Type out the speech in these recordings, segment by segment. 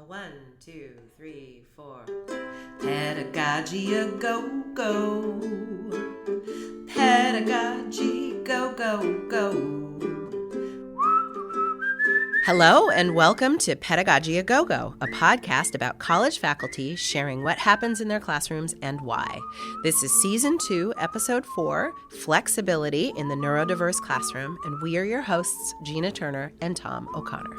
1, 2, 3, 4. Pedagogy a go-go. Pedagogy go-go-go. Hello and welcome to Pedagogy a Go-Go, a podcast about college faculty sharing what happens in their classrooms and why. This is Season 2, Episode 4, Flexibility in the Neurodiverse Classroom, and we are your hosts, Gina Turner and Tom O'Connor.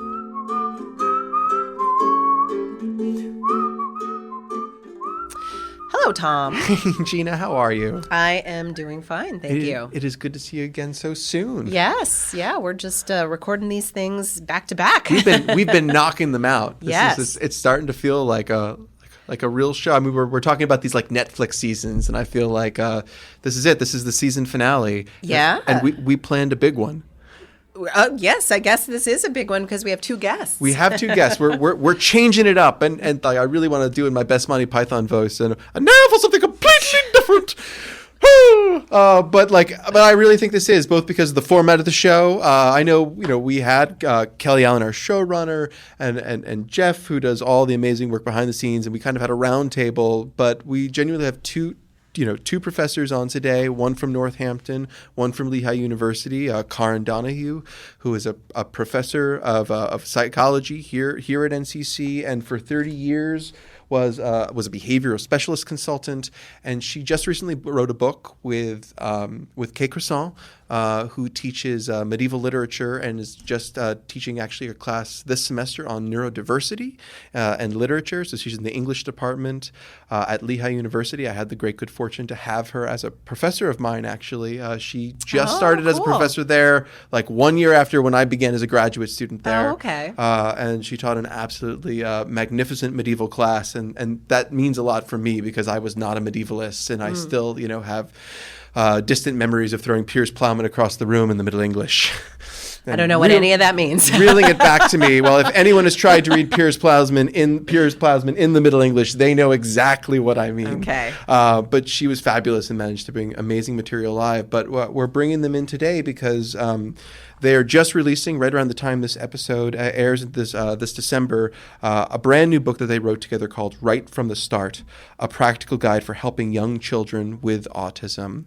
Hello, Tom. Hey, Gina, how are you? I am doing fine, thank you. It is good to see you again so soon. Yes, yeah, we're just recording these things back to back. We've been knocking them out. Yes. It's starting to feel like a real show. I mean, we're talking about these like Netflix seasons, and I feel like this is it. This is the season finale. Yeah, and we planned a big one. Yes, I guess this is a big one because we have two guests. We have two guests. We're changing it up, and I really want to do it in my best Monty Python voice, and now for something completely different. But I really think this is both because of the format of the show. I know we had Kelly Allen, our showrunner, and Jeff, who does all the amazing work behind the scenes, and we kind of had a round table. But we genuinely have two professors on today, one from Northampton, one from Lehigh University, Karin Donahue, who is a professor of psychology here at NCC, and for 30 years was a behavioral specialist consultant, and she just recently wrote a book with Crassons, who teaches medieval literature and is just teaching actually a class this semester on neurodiversity and literature. So she's in the English department at Lehigh University. I had the great good fortune to have her as a professor of mine, actually. She just started as a professor there, like 1 year after when I began as a graduate student there. Oh, okay. And she taught an absolutely magnificent medieval class, and that means a lot for me because I was not a medievalist, and I still, have distant memories of throwing Piers Plowman across the room in the Middle English. I don't know what any of that means. Reeling it back to me. Well, if anyone has tried to read Piers Plowman in the Middle English, they know exactly what I mean. Okay. But she was fabulous and managed to bring amazing material live. But we're bringing them in today because they are just releasing, right around the time this episode airs this December, a brand new book that they wrote together called Right from the Start, a practical guide for helping young children with autism.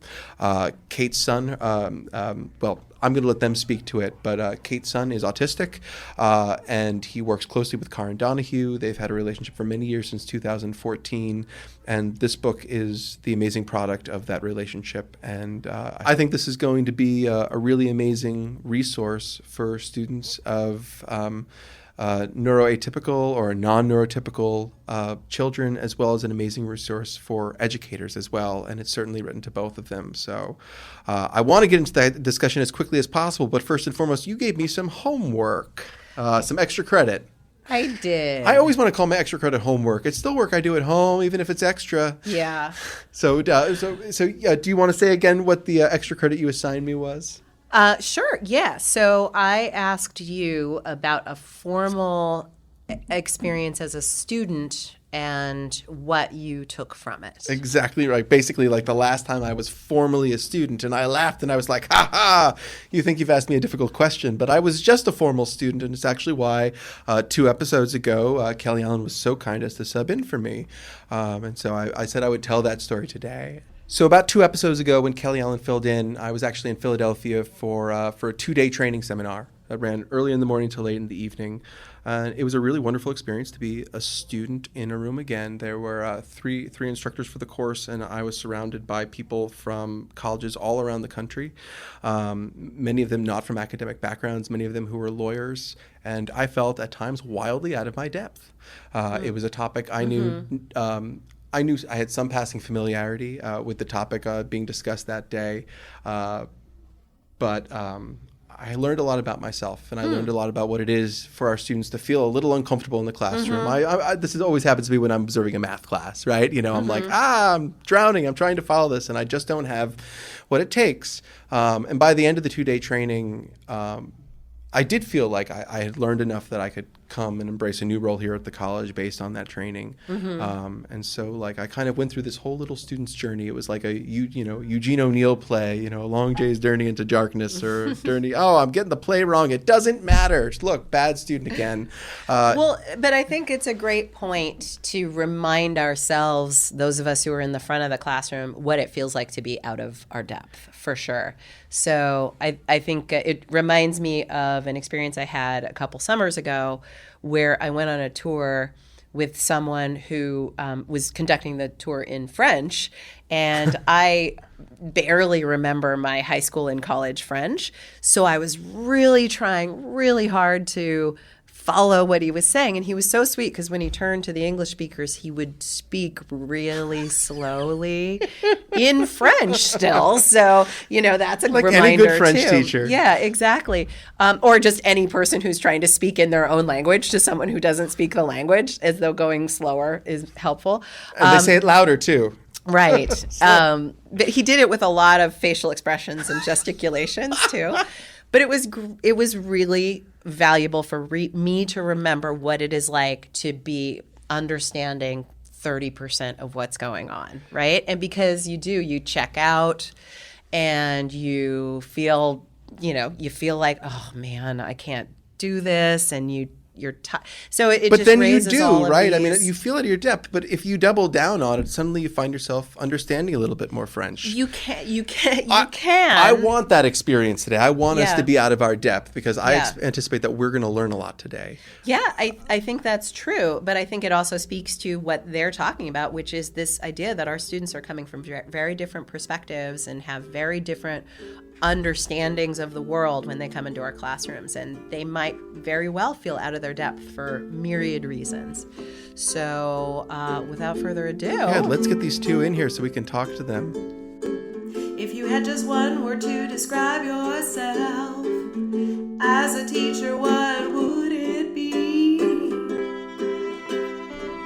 Kate's son, I'm going to let them speak to it, but Kate's son is autistic, and he works closely with Karin Donahue. They've had a relationship for many years, since 2014, and this book is the amazing product of that relationship. And I think this is going to be a really amazing resource for students of neuroatypical or non-neurotypical children, as well as an amazing resource for educators as well. And it's certainly written to both of them. So I want to get into that discussion as quickly as possible. But first and foremost, you gave me some homework, some extra credit. I did. I always want to call my extra credit homework. It's still work I do at home, even if it's extra. Yeah. So do you want to say again what the extra credit you assigned me was? Sure. Yeah. So I asked you about a formal experience as a student and what you took from it. Exactly right. Basically, like the last time I was formally a student, and I laughed and I was like, ha ha, you think you've asked me a difficult question, but I was just a formal student, and it's actually why 2 episodes ago, Kelly Allen was so kind as to sub in for me. And so I said I would tell that story today. So about 2 episodes ago, when Kelly Allen filled in, I was actually in Philadelphia for a 2-day training seminar that ran early in the morning till late in the evening. It was a really wonderful experience to be a student in a room again. There were three instructors for the course, and I was surrounded by people from colleges all around the country, many of them not from academic backgrounds, many of them who were lawyers, and I felt at times wildly out of my depth. It was a topic I knew. I knew I had some passing familiarity with the topic being discussed that day, but I learned a lot about myself, and I learned a lot about what it is for our students to feel a little uncomfortable in the classroom. This always happens to me when I'm observing a math class, right? I'm like, I'm drowning. I'm trying to follow this, and I just don't have what it takes. And by the end of the 2-day training, I did feel like I had learned enough that I could come and embrace a new role here at the college based on that training. And so like I kind of went through this whole little student's journey. It was like a Eugene O'Neill play, a long day's journey into darkness, or journey, I'm getting the play wrong, it doesn't matter, look, bad student again. Well, but I think it's a great point to remind ourselves, those of us who are in the front of the classroom, what it feels like to be out of our depth, for sure. So I think it reminds me of an experience I had a couple summers ago where I went on a tour with someone who was conducting the tour in French, and I barely remember my high school and college French. So I was really trying really hard to follow what he was saying. And he was so sweet because when he turned to the English speakers, he would speak really slowly in French still. So, that's a like reminder any good French too. teacher. Yeah, exactly. Or just any person who's trying to speak in their own language to someone who doesn't speak the language, as though going slower is helpful. And they say it louder too. Right. But he did it with a lot of facial expressions and gesticulations too. But it was really valuable for me to remember what it is like to be understanding 30% of what's going on, right? And because you check out and you feel like, oh man, I can't do this, and you're so it but just then you raises do, all of right? these. I mean, you feel it at your depth, but if you double down on it, suddenly you find yourself understanding a little bit more French. You can. I want that experience today. I want us Yeah. to be out of our depth, because I Yeah. anticipate that we're going to learn a lot today. Yeah, I think that's true, but I think it also speaks to what they're talking about, which is this idea that our students are coming from very different perspectives and have very different understandings of the world when they come into our classrooms, and they might very well feel out of their depth for myriad reasons. So without further ado, Let's get these two in here so we can talk to them. if you had just one word to describe yourself as a teacher, what would it be?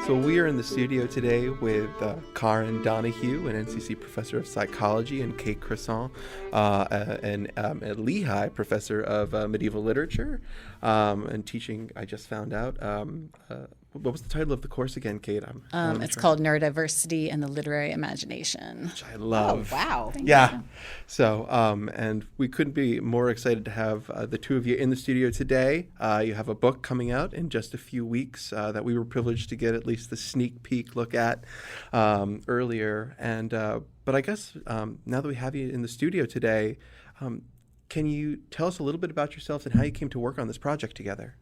So we are in the studio today with Karin Donahue, an NCC professor of psychology, and Kate Crassons, a Lehigh professor of medieval literature and teaching. I just found out. What was the title of the course again, Kate? It's called Neurodiversity and the Literary Imagination. Which I love. Oh, wow. Yeah. So, and we couldn't be more excited to have the two of you in the studio today. You have a book coming out in just a few weeks that we were privileged to get at least the sneak peek look at earlier. And but I guess now that we have you in the studio today, can you tell us a little bit about yourselves and how you came to work on this project together?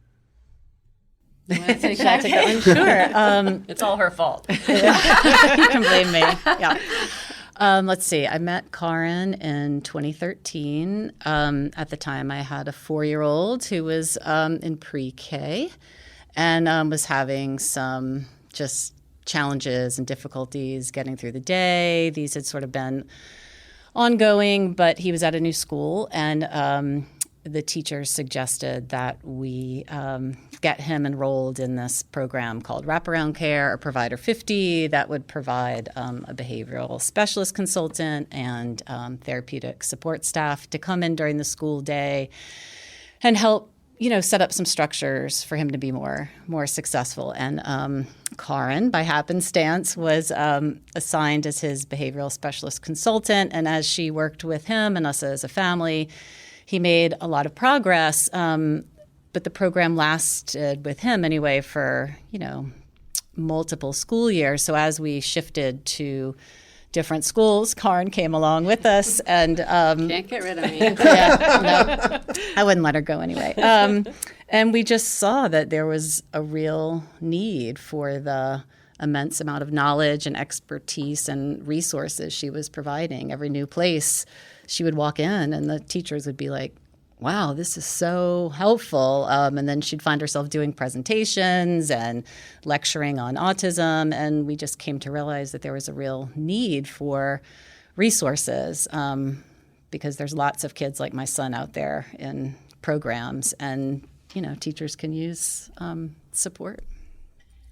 Should I take that one? Sure. It's all her fault. You can blame me. Yeah. Let's see. I met Karin in 2013. At the time, I had a 4-year-old who was in pre-K and was having some just challenges and difficulties getting through the day. These had sort of been ongoing, but he was at a new school, and the teacher suggested that we get him enrolled in this program called Wraparound Care or Provider 50 that would provide a behavioral specialist consultant and therapeutic support staff to come in during the school day and help, set up some structures for him to be more successful. And Karin, by happenstance, was assigned as his behavioral specialist consultant. And as she worked with him and us as a family, he made a lot of progress, but the program lasted with him anyway for, multiple school years. So as we shifted to different schools, Karin came along with us. And Can't get rid of me. I wouldn't let her go anyway. And we just saw that there was a real need for the immense amount of knowledge and expertise and resources she was providing. Every new place she would walk in and the teachers would be like, wow, this is so helpful. And then she'd find herself doing presentations and lecturing on autism. And we just came to realize that there was a real need for resources because there's lots of kids like my son out there in programs, and, teachers can use support.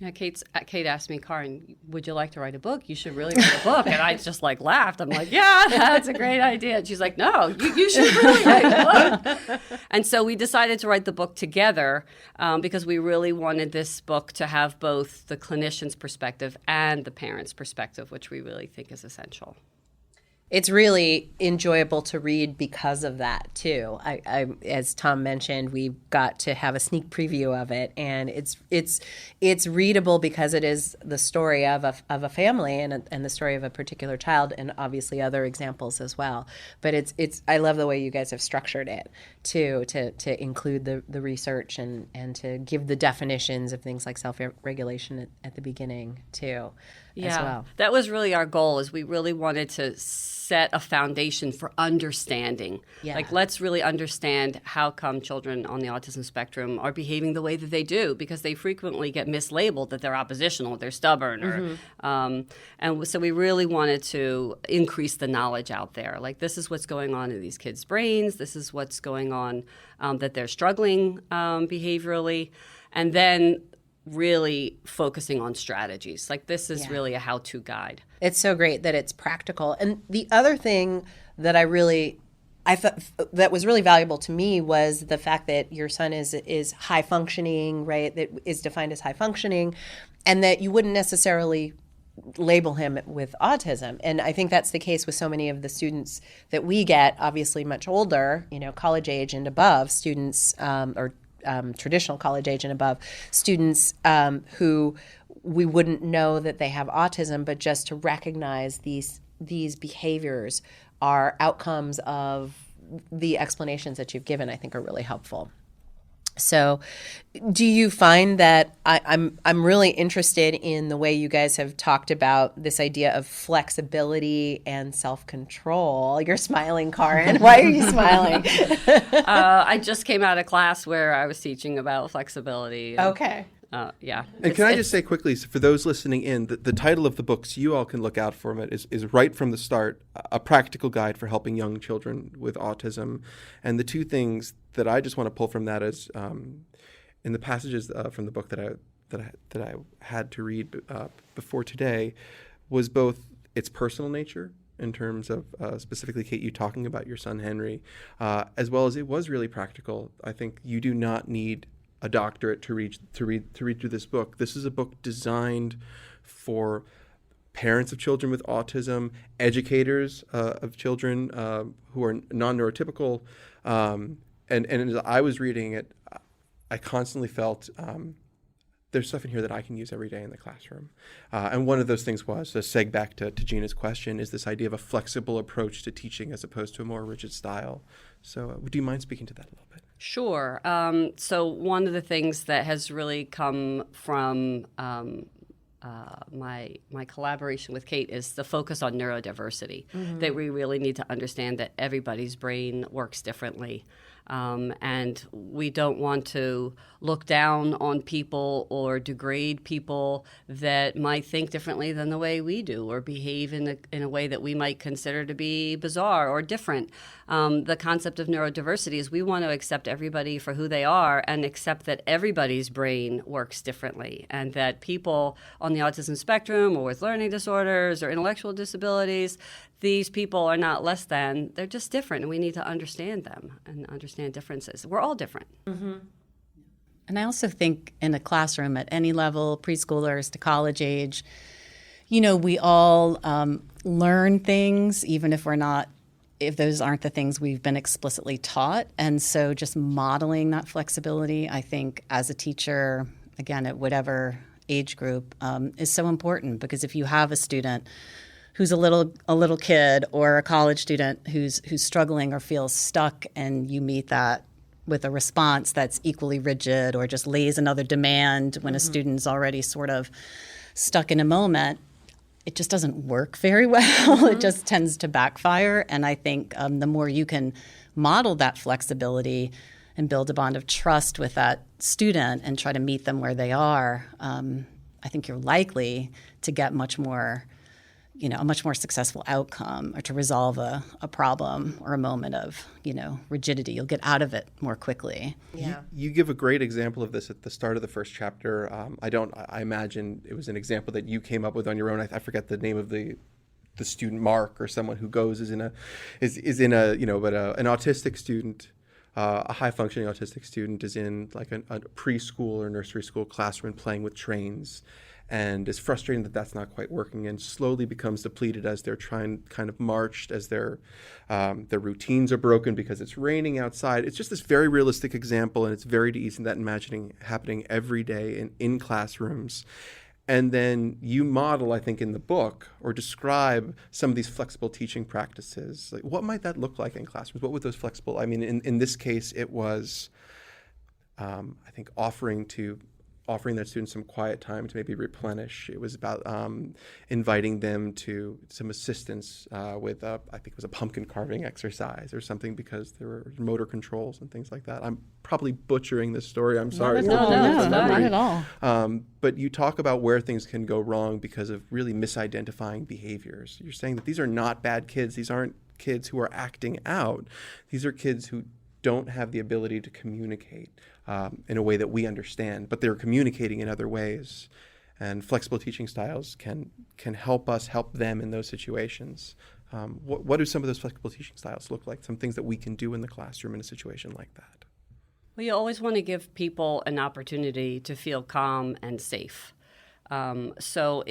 Yeah, Kate asked me, Karin, would you like to write a book? You should really write a book. And I just laughed. I'm like, yeah, that's a great idea. And she's like, no, you should really write a book. And so we decided to write the book together because we really wanted this book to have both the clinician's perspective and the parent's perspective, which we really think is essential. It's really enjoyable to read because of that too. I as Tom mentioned, we got to have a sneak preview of it, and it's readable because it is the story of a family and the story of a particular child, and obviously other examples as well. But it's I love the way you guys have structured it too, to include the research and to give the definitions of things like self-regulation at the beginning too. As well. That was really our goal. Is we really wanted to set a foundation for understanding. Yeah. Like, let's really understand how come children on the autism spectrum are behaving the way that they do, because they frequently get mislabeled that they're oppositional, they're stubborn, or and so we really wanted to increase the knowledge out there. Like, this is what's going on in these kids' brains. This is what's going on that they're struggling behaviorally, and then really focusing on strategies. Like, this is really a how-to guide. It's so great that it's practical. And the other thing that I thought that was really valuable to me was the fact that your son is high functioning, right? That is defined as high functioning, and that you wouldn't necessarily label him with autism. And I think that's the case with so many of the students that we get, obviously much older, college age and above students, or traditional college age and above students who we wouldn't know that they have autism, but just to recognize these behaviors are outcomes of the explanations that you've given, I think are really helpful. So do you find that I'm really interested in the way you guys have talked about this idea of flexibility and self-control? You're smiling, Karin. Why are you smiling? I just came out of class where I was teaching about flexibility. Okay. Yeah. And can I just say quickly, so for those listening in, the title of the books you all can look out for it is right from the start, a practical guide for helping young children with autism. And the two things that I just want to pull from that is in the passages from the book that I had to read before today was both its personal nature in terms of specifically, Kate, you talking about your son Henry, as well as it was really practical. I think you do not need a doctorate to read through this book. This is a book designed for parents of children with autism, educators of children who are non-neurotypical, and as I was reading it, I constantly felt there's stuff in here that I can use every day in the classroom. And one of those things was, to seg back to Gina's question, is this idea of a flexible approach to teaching as opposed to a more rigid style. So do you mind speaking to that a little bit? Sure. So one of the things that has really come from my collaboration with Kate is the focus on neurodiversity, that we really need to understand that everybody's brain works differently. And we don't want to look down on people or degrade people that might think differently than the way we do or behave in a way that we might consider to be bizarre or different. The concept of neurodiversity is we want to accept everybody for who they are and accept that everybody's brain works differently, and that people on the autism spectrum or with learning disorders or intellectual disabilities, these people are not less than, they're just different, and we need to understand them and understand differences. We're all different. Mm-hmm. And I also think in a classroom at any level, preschoolers to college age, we all learn things, even if those aren't the things we've been explicitly taught. And so just modeling that flexibility, I think, as a teacher, again, at whatever age group, is so important, because if you have a student who's a little kid or a college student who's struggling or feels stuck, and you meet that with a response that's equally rigid or just lays another demand when a student's already sort of stuck in a moment, it just doesn't work very well. It just tends to backfire. And I think the more you can model that flexibility and build a bond of trust with that student and try to meet them where they are, I think you're likely to get much more a much more successful outcome, or to resolve a problem or a moment of, rigidity. You'll get out of it more quickly. Yeah. You give a great example of this at the start of the first chapter. I imagine it was an example that you came up with on your own. I forget the name of the student, Mark, or someone who goes is in an autistic student, a high functioning autistic student is in like a preschool or nursery school classroom playing with trains, and is frustrated that that's not quite working, and slowly becomes depleted as they're trying kind of marched, as their routines are broken because it's raining outside. It's just this very realistic example, and it's very easy that imagining happening every day in classrooms. And then you model, I think, in the book, or describe some of these flexible teaching practices. Like, what might that look like in classrooms? What would those flexible? I mean, in this case, it was, I think, offering that student some quiet time to maybe replenish. It was about inviting them to some assistance with, I think it was a pumpkin carving exercise or something, because there were motor controls and things like that. I'm probably butchering this story. I'm sorry. Not at all. But you talk about where things can go wrong because of really misidentifying behaviors. You're saying that these are not bad kids. These aren't kids who are acting out. These are kids who don't have the ability to communicate in a way that we understand, but they're communicating in other ways. And flexible teaching styles can help us help them in those situations. What do some of those flexible teaching styles look like? Some things that we can do in the classroom in a situation like that? Well, you always want to give people an opportunity to feel calm and safe. So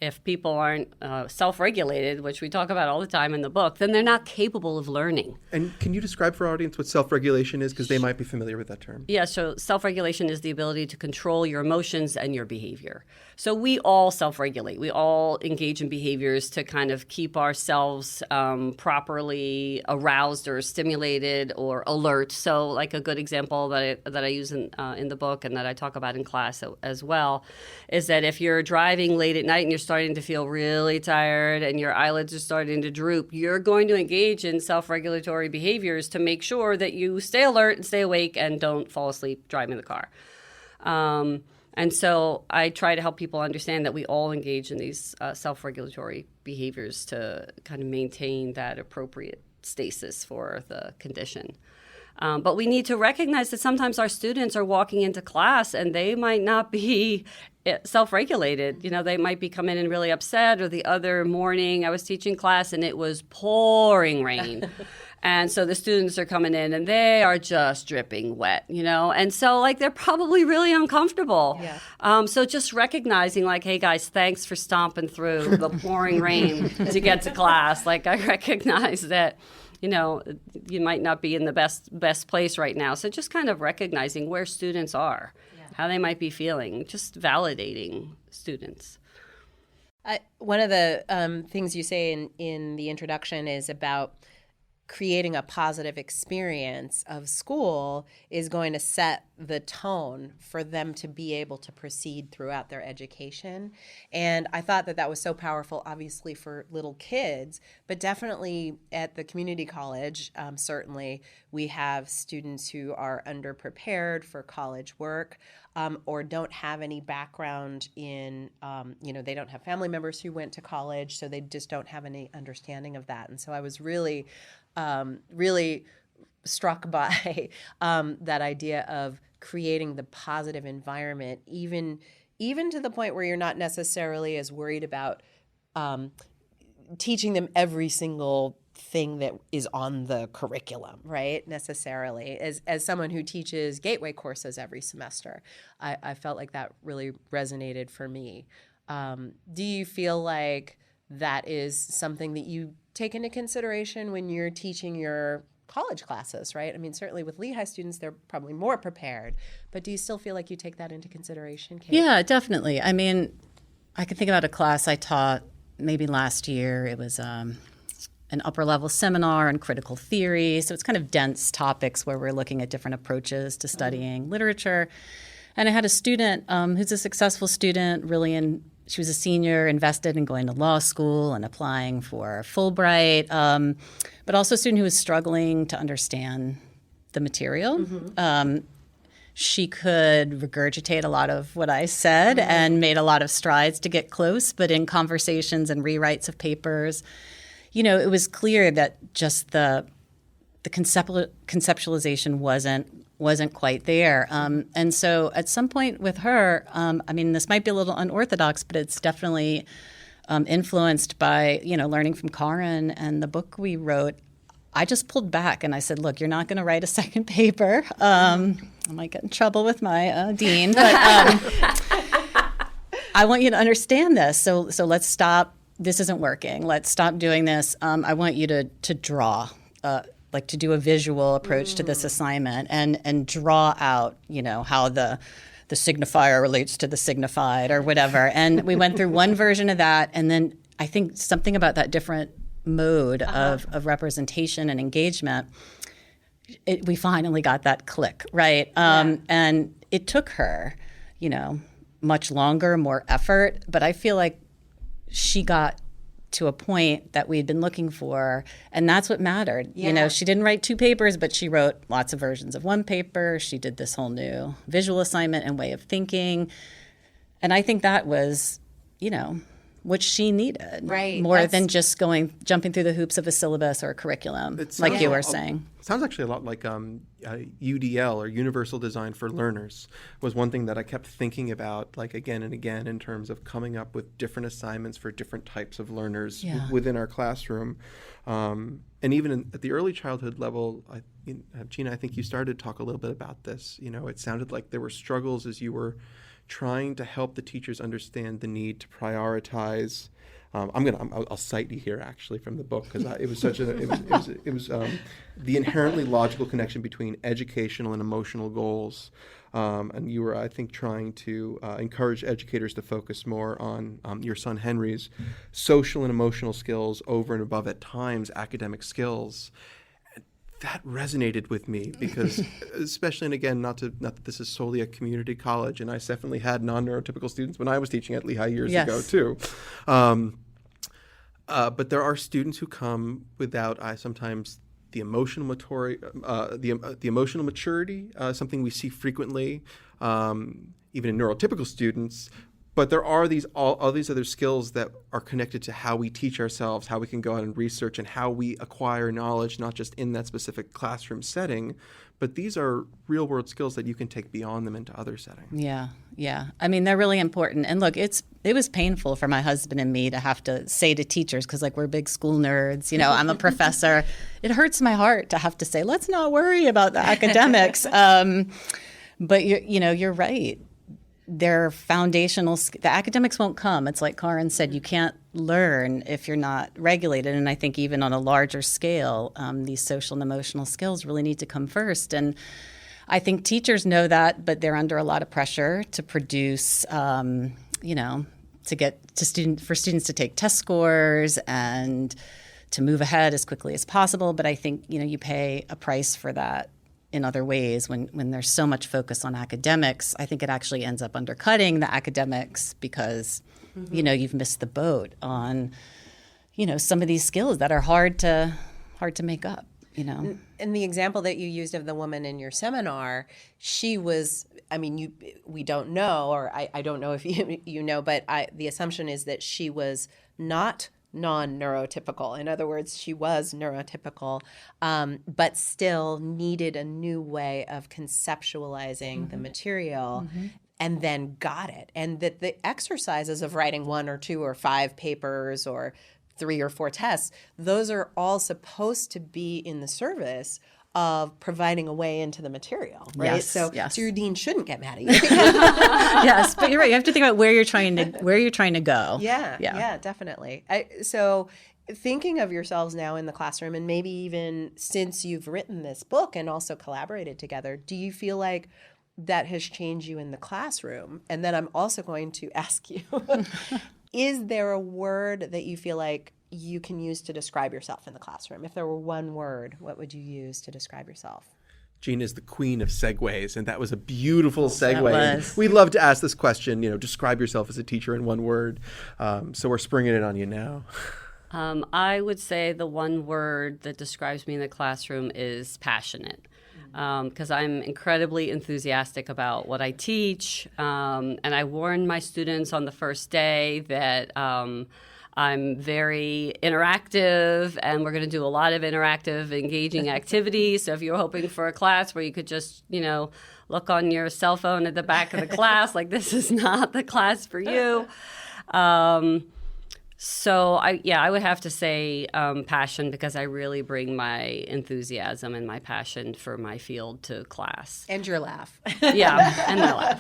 if people aren't self-regulated, which we talk about all the time in the book, then they're not capable of learning. And can you describe for our audience what self-regulation is? Because they might be familiar with that term. Yeah, so self-regulation is the ability to control your emotions and your behavior. So we all self-regulate. We all engage in behaviors to kind of keep ourselves properly aroused or stimulated or alert. So like a good example that I use in the book and that I talk about in class as well is that if you're driving late at night and you're starting to feel really tired and your eyelids are starting to droop, you're going to engage in self-regulatory behaviors to make sure that you stay alert and stay awake and don't fall asleep driving the car. And so I try to help people understand that we all engage in these self-regulatory behaviors to kind of maintain that appropriate stasis for the condition. But we need to recognize that sometimes our students are walking into class and they might not be self-regulated. They might be coming in really upset, or the other morning I was teaching class and it was pouring rain. And so the students are coming in and they are just dripping wet, and so they're probably really uncomfortable. Yeah. So just recognizing hey guys, thanks for stomping through the pouring rain to get to class. I recognize that you might not be in the best place right now. So just kind of recognizing where students are, how they might be feeling, just validating students. One of the things you say in the introduction is about creating a positive experience of school is going to set the tone for them to be able to proceed throughout their education. And I thought that was so powerful, obviously, for little kids, but definitely at the community college, certainly we have students who are underprepared for college work, or don't have any background in, they don't have family members who went to college, so they just don't have any understanding of that. And so I was really struck by that idea of creating the positive environment, even to the point where you're not necessarily as worried about teaching them every single thing that is on the curriculum, right? Necessarily. As someone who teaches gateway courses every semester, I felt like that really resonated for me. Do you feel like that is something that you take into consideration when you're teaching your college classes, right? I mean, certainly with Lehigh students, they're probably more prepared, but do you still feel like you take that into consideration, Kate? Yeah, definitely. I mean, I can think about a class I taught maybe last year. It was an upper level seminar on critical theory. So it's kind of dense topics where we're looking at different approaches to studying literature. And I had a student who's a successful student, she was a senior, invested in going to law school and applying for Fulbright, but also a student who was struggling to understand the material. Mm-hmm. she could regurgitate a lot of what I said and made a lot of strides to get close. But in conversations and rewrites of papers, it was clear that just the conceptualization wasn't quite there. And so at some point with her, this might be a little unorthodox, but it's definitely influenced by, learning from Karin and the book we wrote. I just pulled back and I said, look, you're not going to write a second paper. I might get in trouble with my dean, but I want you to understand this. So let's stop. This isn't working. Let's stop doing this. I want you to draw, to do a visual approach to this assignment and draw out, how the signifier relates to the signified or whatever. And we went through one version of that. And then I think something about that different mode of representation and engagement, we finally got that click, right? And it took her, much longer, more effort, but I feel like she got to a point that we had been looking for, and that's what mattered. She didn't write 2 papers, but she wrote lots of versions of 1 paper. She did this whole new visual assignment and way of thinking, and I think that was, what she needed, right? More than just jumping through the hoops of a syllabus or a curriculum, like you were saying. It sounds actually a lot like UDL, or Universal Design for Learners, was one thing that I kept thinking about, again and again, in terms of coming up with different assignments for different types of learners within our classroom. And even at the early childhood level, Gina, I think you started to talk a little bit about this. It sounded like there were struggles as you were trying to help the teachers understand the need to prioritize. I'll cite you here actually from the book, because it was such the inherently logical connection between educational and emotional goals, and you were, I think, trying to encourage educators to focus more on your son Henry's social and emotional skills over and above, at times, academic skills. That resonated with me because, especially, and again, not that this is solely a community college, and I definitely had non-neurotypical students when I was teaching at Lehigh years ago too. But there are students who come without sometimes the emotional maturity, something we see frequently, even in neurotypical students. But there are all these other skills that are connected to how we teach ourselves, how we can go out and research, and how we acquire knowledge, not just in that specific classroom setting, but these are real-world skills that you can take beyond them into other settings. Yeah. They're really important. And look, it was painful for my husband and me to have to say to teachers, because we're big school nerds. I'm a professor. It hurts my heart to have to say, let's not worry about the academics. But you're right. They're foundational. The academics won't come. It's like Karin said, you can't learn if you're not regulated. And I think even on a larger scale, these social and emotional skills really need to come first. And I think teachers know that, but they're under a lot of pressure to produce, to get to for students to take test scores and to move ahead as quickly as possible. But I think, you pay a price for that in other ways when there's so much focus on academics. I think it actually ends up undercutting the academics because, you've missed the boat on, some of these skills that are hard to make up, And the example that you used of the woman in your seminar, she was, we don't know, or I don't know if you know, but the assumption is that she was not non-neurotypical. In other words, she was neurotypical, but still needed a new way of conceptualizing the material, and then got it. And that the exercises of writing 1 or 2 or 5 papers or 3 or 4 tests, those are all supposed to be in the service of providing a way into the material, right? Yes, so your dean shouldn't get mad at you. Yes, but you're right. You have to think about where you're trying to go. Yeah, definitely. So thinking of yourselves now in the classroom, and maybe even since you've written this book and also collaborated together, do you feel like that has changed you in the classroom? And then I'm also going to ask you, is there a word that you feel like you can use to describe yourself in the classroom? If there were one word, what would you use to describe yourself? Gina is the queen of segues, and that was a beautiful segue. We love to ask this question, describe yourself as a teacher in one word. So we're springing it on you now. I would say the one word that describes me in the classroom is passionate. because I'm incredibly enthusiastic about what I teach. And I warned my students on the first day that I'm very interactive, and we're going to do a lot of interactive, engaging activities. So if you're hoping for a class where you could just, look on your cell phone at the back of the class, like, this is not the class for you. So I would have to say passion, because I really bring my enthusiasm and my passion for my field to class. And your laugh. Yeah, and my laugh.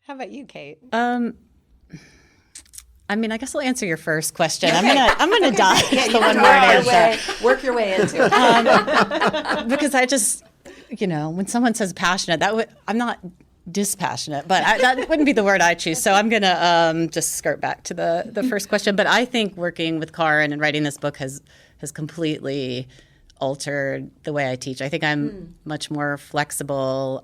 How about you, Kate? I guess I'll answer your first question. I'm gonna dodge the one word answer. Work your way into it. Because I just, when someone says passionate, I'm not dispassionate, but that wouldn't be the word I choose. So I'm gonna just skirt back to the first question. But I think working with Karin and writing this book has completely altered the way I teach. I think I'm much more flexible.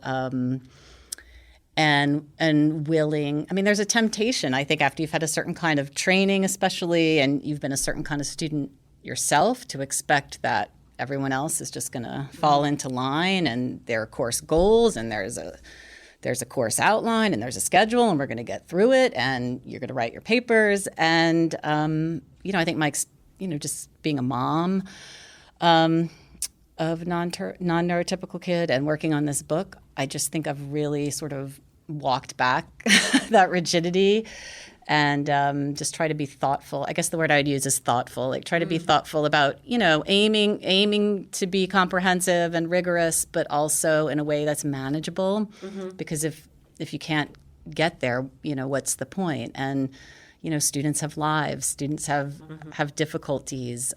And willing. There's a temptation, I think, after you've had a certain kind of training, especially, and you've been a certain kind of student yourself, to expect that everyone else is just going to fall into line, and there are course goals, and there's a course outline, and there's a schedule, and we're going to get through it, and you're going to write your papers. And, I think just being a mom of a non-neurotypical kid and working on this book, I just think I've really sort of walked back that rigidity and just try to be thoughtful. I guess the word I'd use is thoughtful. Like, try to be thoughtful about, aiming to be comprehensive and rigorous, but also in a way that's manageable. Because if you can't get there, what's the point? And students have lives. Students have difficulties.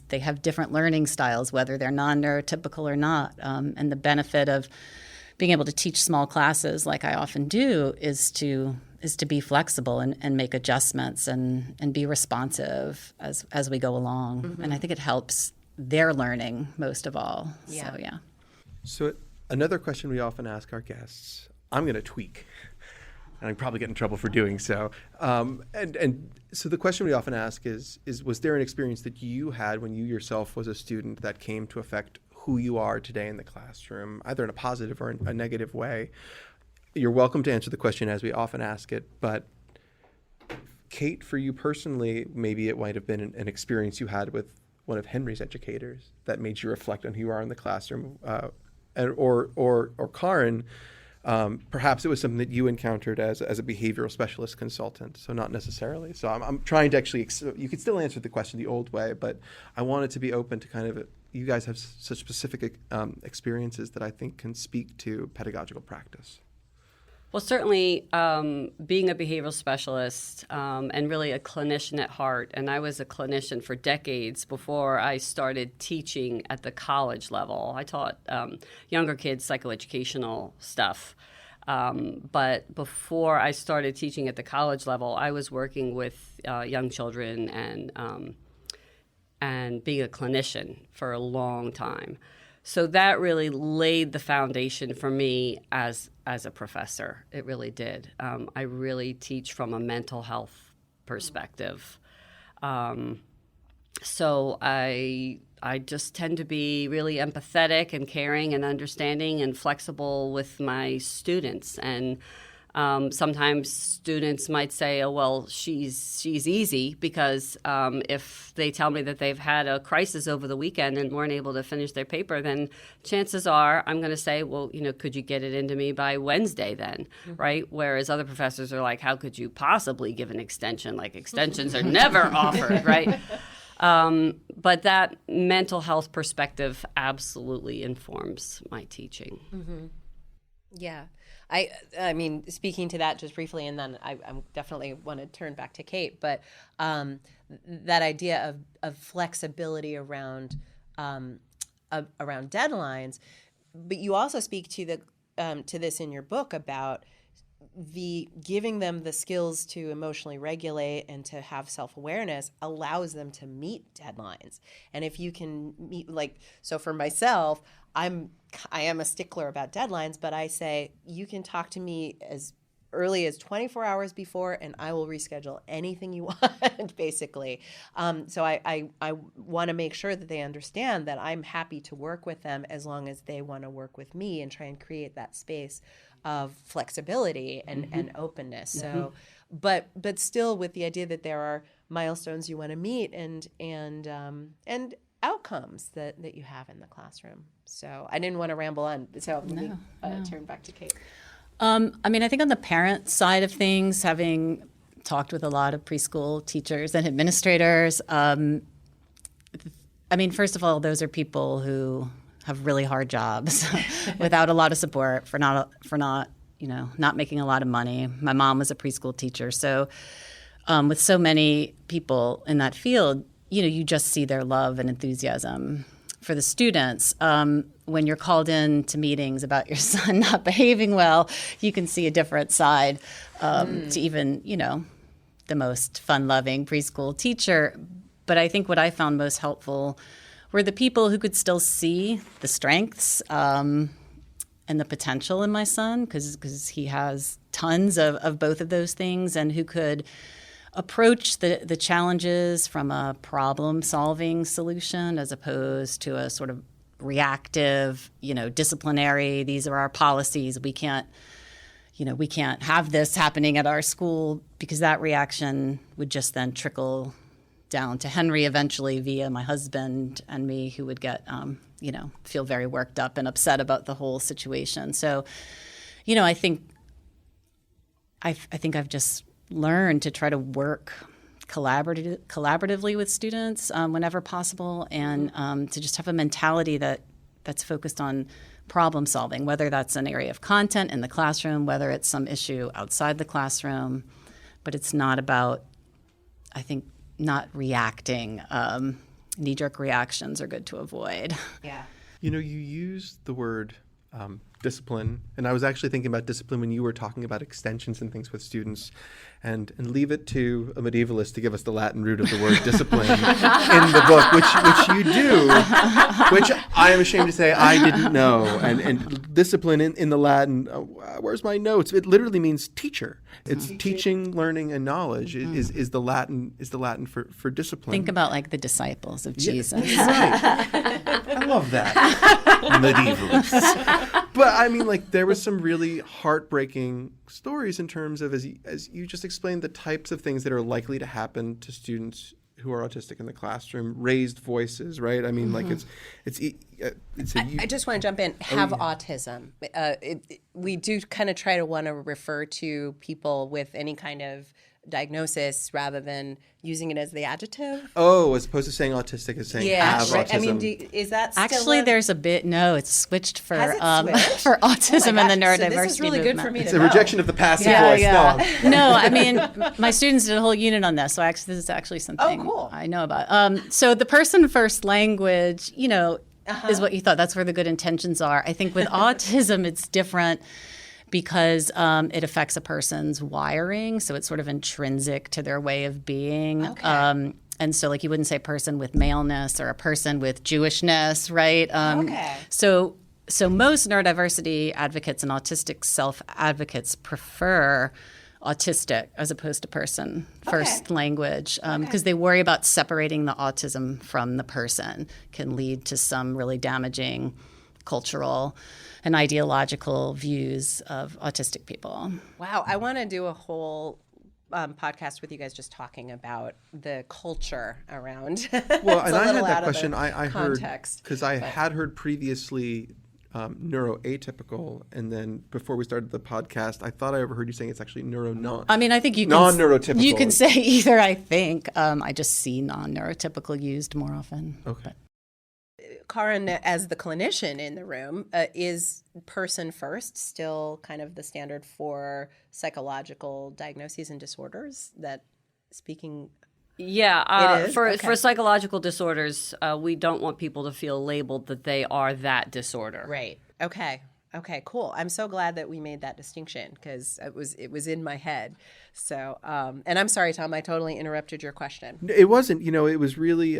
They have different learning styles, whether they're non-neurotypical or not. And the benefit of being able to teach small classes, like I often do, is to be flexible and make adjustments and be responsive as we go along. And I think it helps their learning most of all. Yeah. So, yeah. So another question we often ask our guests, I'm going to tweak, and I probably get in trouble for doing so. And so the question we often ask is was there an experience that you had when you yourself was a student that came to affect who you are today in the classroom, either in a positive or a negative way? You're welcome to answer the question as we often ask it, but Kate, for you personally, maybe it might have been an experience you had with one of Henry's educators that made you reflect on who you are in the classroom, or Karin, perhaps it was something that you encountered as a behavioral specialist consultant, so not necessarily. So I'm trying to actually, you could still answer the question the old way, but I want it to be open to kind of, you guys have such specific experiences that I think can speak to pedagogical practice. Well, certainly being a behavioral specialist and really a clinician at heart, and I was a clinician for decades before I started teaching at the college level. I taught younger kids psychoeducational stuff. But before I started teaching at the college level, I was working with young children and being a clinician for a long time. So that really laid the foundation for me as a professor. It really did. I really teach from a mental health perspective. So I just tend to be really empathetic and caring and understanding and flexible with my students. And sometimes students might say, "Oh, well, she's easy," because if they tell me that they've had a crisis over the weekend and weren't able to finish their paper, then chances are I'm going to say, "Well, could you get it into me by Wednesday then?" Right? Whereas other professors are like, "How could you possibly give an extension? Like, extensions are never offered," right? But that mental health perspective absolutely informs my teaching. Mm-hmm. Yeah. I mean, speaking to that just briefly, and then I definitely want to turn back to Kate, but that idea of flexibility around deadlines, but you also speak to this in your book about the giving them the skills to emotionally regulate and to have self-awareness allows them to meet deadlines. And if you can meet, so for myself, I am a stickler about deadlines, but I say you can talk to me as early as 24 hours before, and I will reschedule anything you want, basically. So I want to make sure that they understand that I'm happy to work with them as long as they want to work with me and try and create that space of flexibility and openness. So, but still with the idea that there are milestones you want to meet and outcomes that you have in the classroom. So I didn't want to ramble on. So let me turn back to Kate. I mean, I think on the parent side of things, having talked with a lot of preschool teachers and administrators, I mean, first of all, those are people who have really hard jobs without a lot of support for not making a lot of money. My mom was a preschool teacher, so with so many people in that field, you just see their love and enthusiasm for the students. When you're called in to meetings about your son not behaving well, you can see a different side to even, the most fun-loving preschool teacher. But I think what I found most helpful were the people who could still see the strengths and the potential in my son, because he has tons of both of those things, and who could approach the challenges from a problem-solving solution as opposed to a sort of reactive, disciplinary, these are our policies, we can't have this happening at our school, because that reaction would just then trickle down to Henry eventually via my husband and me, who would get, feel very worked up and upset about the whole situation. So, I think I've just learned to try to work collaboratively with students whenever possible, and to just have a mentality that's focused on problem solving, whether that's an area of content in the classroom, whether it's some issue outside the classroom. But it's not about, I think, not reacting. Knee-jerk reactions are good to avoid. Yeah. You use the word discipline, and I was actually thinking about discipline when you were talking about extensions and things with students, and leave it to a medievalist to give us the Latin root of the word discipline in the book, which you do, which I am ashamed to say I didn't know. And discipline in the Latin, where's my notes? It literally means teacher. It's teaching, learning, and knowledge is the Latin for discipline. Think about like the disciples of Jesus. Right. I love that. Medievalists. But I mean, there was some really heartbreaking stories in terms of, as you just explained, the types of things that are likely to happen to students who are autistic in the classroom. Raised voices, right? I mean, I just want to jump in. Autism. We do kind of try to want to refer to people with any kind of diagnosis rather than using it as the adjective. Oh, as opposed to saying autistic as saying have right. autism. I mean, is that still Actually, there's a bit. No, it's switched for Has it switched? For autism and the neurodiversity So this is really good for me it's to a know. rejection of the passive voice. No. No, I mean, my students did a whole unit on this, so this is actually something cool. I know about. So the person-first language, is what you thought. That's where the good intentions are. I think with autism, it's different because it affects a person's wiring, so it's sort of intrinsic to their way of being. Okay. And so, you wouldn't say a person with maleness or a person with Jewishness, right? Okay. So most neurodiversity advocates and autistic self-advocates prefer autistic as opposed to person first language because they worry about separating the autism from the person can lead to some really damaging cultural and ideological views of autistic people. Wow, I want to do a whole podcast with you guys just talking about the culture around. Well, and I had that out of question. the I heard context, because I had heard previously neuroatypical, and then before we started the podcast, I thought I overheard you saying it's actually non. I mean, I think you can non-neurotypical. You can say either. I think I just see non-neurotypical used more often. Okay. Karin, as the clinician in the room, is person first still kind of the standard for psychological diagnoses and disorders? That speaking. Yeah, It is? for Okay. psychological disorders, we don't want people to feel labeled that they are that disorder. Right. Okay, cool. I'm so glad that we made that distinction because it was in my head. So, and I'm sorry, Tom, I totally interrupted your question. It wasn't. It was really.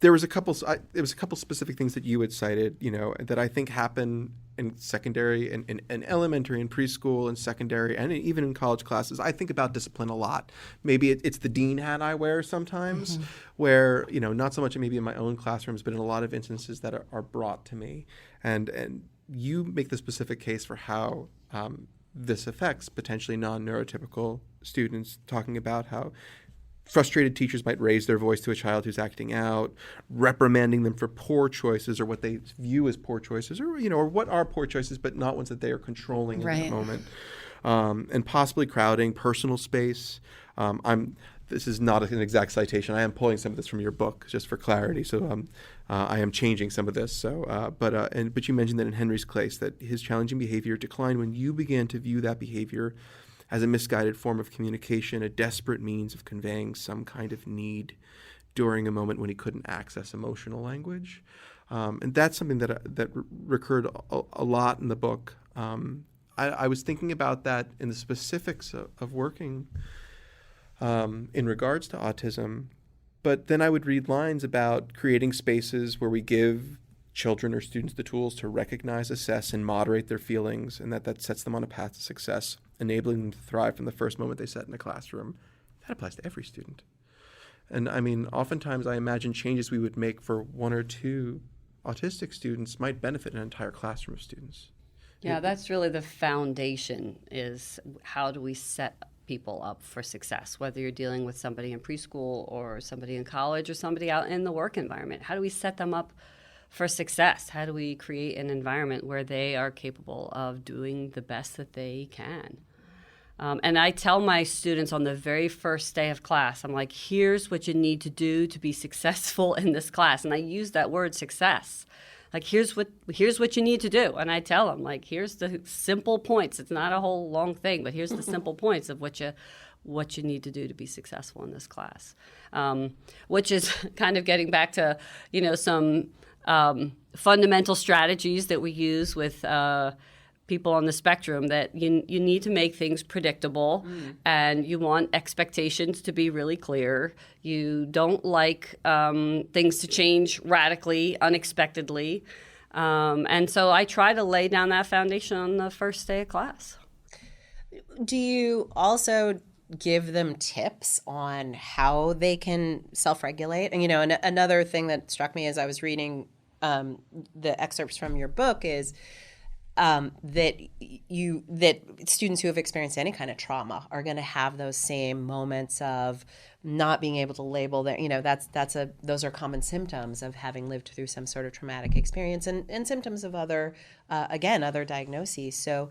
there was a couple specific things that you had cited, that I think happen in secondary and in elementary and preschool and secondary and even in college classes. I think about discipline a lot. Maybe it's the dean hat I wear sometimes, where, not so much maybe in my own classrooms, but in a lot of instances that are brought to me. And you make the specific case for how this affects potentially non-neurotypical students, talking about how frustrated teachers might raise their voice to a child who's acting out, reprimanding them for poor choices or what they view as poor choices, or what are poor choices, but not ones that they are controlling in that moment, and possibly crowding personal space. This is not an exact citation. I am pulling some of this from your book just for clarity. So I am changing some of this. So, but you mentioned that in Henry's case that his challenging behavior declined when you began to view that behavior as a misguided form of communication, a desperate means of conveying some kind of need during a moment when he couldn't access emotional language. And that's something that recurred a lot in the book. I was thinking about that in the specifics of working in regards to autism, but then I would read lines about creating spaces where we give children or students the tools to recognize, assess, and moderate their feelings, and that sets them on a path to success, enabling them to thrive from the first moment they set in the classroom. That applies to every student. And I mean, oftentimes I imagine changes we would make for one or two autistic students might benefit an entire classroom of students. Yeah, that's really the foundation, is how do we set people up for success, whether you're dealing with somebody in preschool or somebody in college or somebody out in the work environment. How do we set them up for success? How do we create an environment where they are capable of doing the best that they can? And I tell my students on the very first day of class, I'm like, here's what you need to do to be successful in this class. And I use that word success. Like, here's what you need to do. And I tell them, like, here's the simple points. It's not a whole long thing, but here's the simple points of what you need to do to be successful in this class, which is kind of getting back to, some fundamental strategies that we use with people on the spectrum, that you need to make things predictable, and you want expectations to be really clear. You don't like things to change radically, unexpectedly. And so I try to lay down that foundation on the first day of class. Do you also give them tips on how they can self-regulate? And, another thing that struck me as I was reading the excerpts from your book is that students who have experienced any kind of trauma are going to have those same moments of not being able to label their, those are common symptoms of having lived through some sort of traumatic experience, and symptoms of other diagnoses. So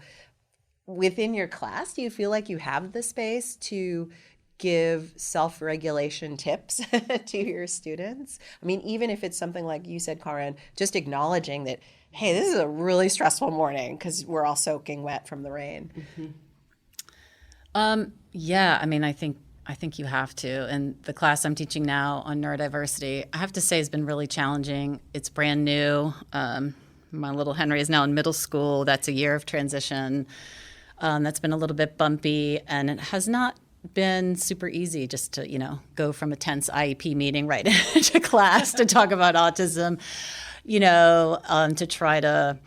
within your class, do you feel like you have the space to give self-regulation tips to your students? I mean, even if it's something like you said, Karin, just acknowledging that, hey, this is a really stressful morning because we're all soaking wet from the rain. Yeah, I mean, I think you have to. And the class I'm teaching now on neurodiversity, I have to say, has been really challenging. It's brand new. My little Henry is now in middle school. That's a year of transition. That's been a little bit bumpy, and it has not been super easy just to, go from a tense IEP meeting right into class to talk about autism, to try to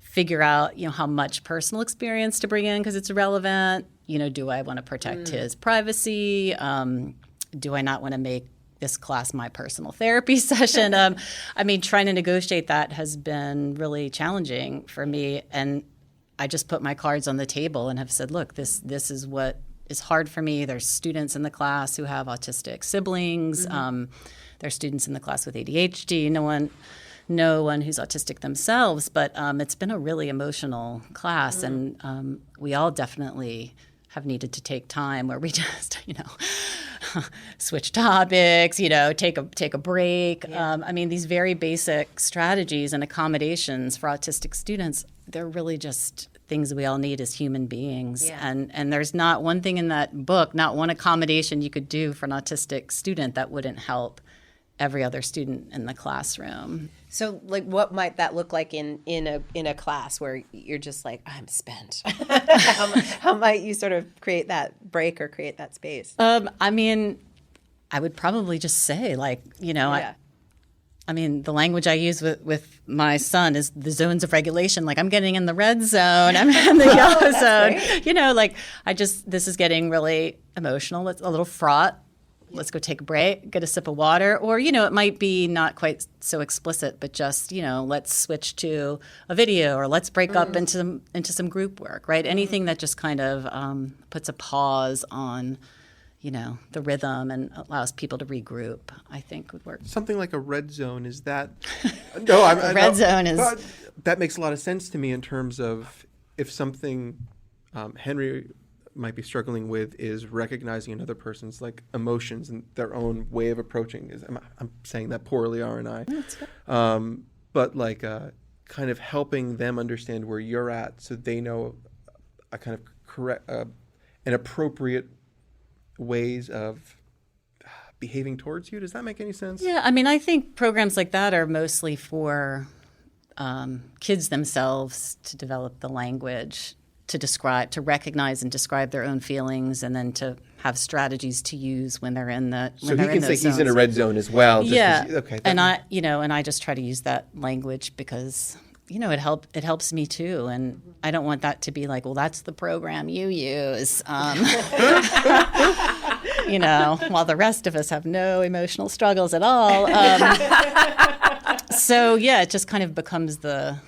figure out, how much personal experience to bring in because it's relevant. Do I want to protect his privacy? Do I not want to make this class my personal therapy session? Trying to negotiate that has been really challenging for me. And I just put my cards on the table and have said, look, this is what is hard for me. There's students in the class who have autistic siblings. There's students in the class with ADHD. No one who's autistic themselves, but it's been a really emotional class, and we all definitely have needed to take time where we just, switch topics, take a break. Yeah. These very basic strategies and accommodations for autistic students, they're really just things we all need as human beings. Yeah. And there's not one thing in that book, not one accommodation you could do for an autistic student that wouldn't help every other student in the classroom. So, what might that look like in a class where you're just like, I'm spent? How might you sort of create that break or create that space? I would probably just say, I mean, the language I use with my son is the zones of regulation. Like, I'm getting in the red zone, I'm in the yellow zone. Great. You know, like, this is getting really emotional. It's a little fraught. Let's go take a break, get a sip of water. Or, you know, it might be not quite so explicit, but just, you know, let's switch to a video, or let's break up into some group work, right? Anything that just kind of puts a pause on, you know, the rhythm and allows people to regroup, I think would work. Something like a red zone, is that? No, Red zone is... That makes a lot of sense to me in terms of if something Henry might be struggling with is recognizing another person's like emotions and their own way of approaching. I'm saying that poorly, aren't I? That's good. But like kind of helping them understand where you're at, so they know a kind of correct and appropriate ways of behaving towards you. Does that make any sense? Yeah, I mean, I think programs like that are mostly for kids themselves to develop the language to recognize and describe their own feelings, and then to have strategies to use when they're in the. So he can say he's in a red zone as well. Okay. And I just try to use that language because, you know, it helps me too, and I don't want that to be like, well, that's the program you use. You know, while the rest of us have no emotional struggles at all. So yeah, it just kind of becomes the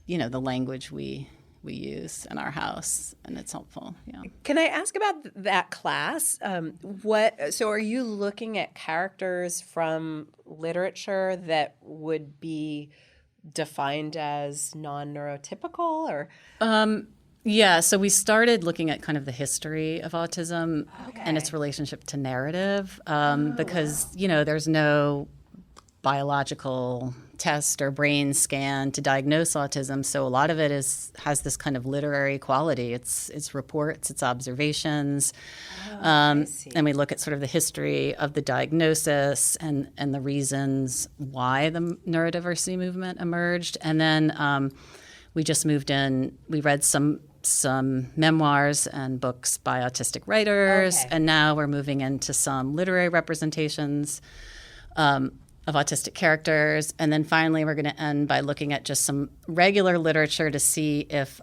language we use in our house, and it's helpful. Yeah. Can I ask about that class? So are you looking at characters from literature that would be defined as non-neurotypical, or? Yeah, so we started looking at kind of the history of autism and its relationship to narrative, because, you know, there's no biological test or brain scan to diagnose autism. So a lot of it has this kind of literary quality. It's reports, it's observations. And we look at sort of the history of the diagnosis and the reasons why the neurodiversity movement emerged. And then we just moved in, we read some memoirs and books by autistic writers, and now we're moving into some literary representations of autistic characters. And then finally, we're going to end by looking at just some regular literature to see if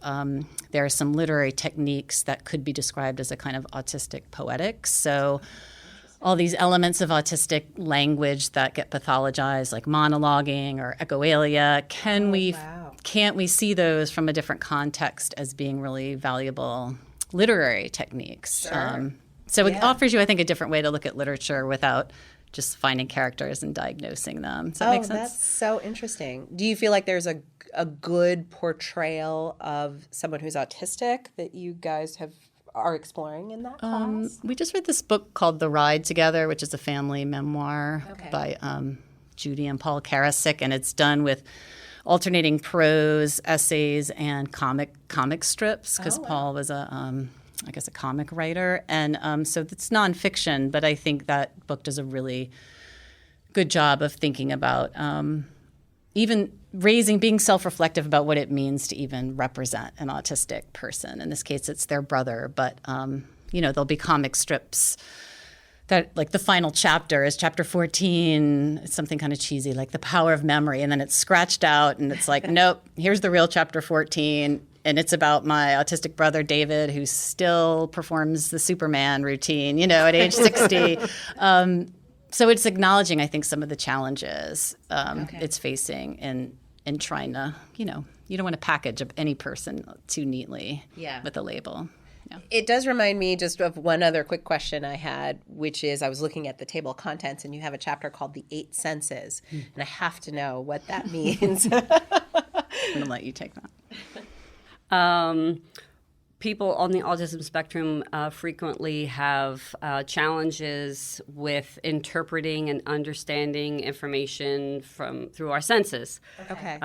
there are some literary techniques that could be described as a kind of autistic poetics. So all these elements of autistic language that get pathologized, like monologuing or echoalia, can't we see those from a different context as being really valuable literary techniques? Sure. So it offers you, I think, a different way to look at literature without just finding characters and diagnosing them. Does that make sense? That's so interesting. Do you feel like there's a good portrayal of someone who's autistic that you guys are exploring in that class? We just read this book called The Ride Together, which is a family memoir by Judy and Paul Karasik, and it's done with alternating prose, essays, and comic strips, because Paul was a comic writer. And so it's nonfiction, but I think that book does a really good job of thinking about even being self-reflective about what it means to even represent an autistic person. In this case, it's their brother, but, there'll be comic strips that, like, the final chapter is chapter 14. It's something kind of cheesy, like the power of memory, and then it's scratched out, and it's like, nope, here's the real chapter 14. And it's about my autistic brother, David, who still performs the Superman routine, at age 60. So it's acknowledging, I think, some of the challenges it's facing in trying to, you don't want to package up any person too neatly with a label. Yeah. It does remind me just of one other quick question I had, which is I was looking at the table of contents, and you have a chapter called The 8 Senses, and I have to know what that means. I'm going to let you take that. People on the autism spectrum frequently have challenges with interpreting and understanding information through our senses. Okay.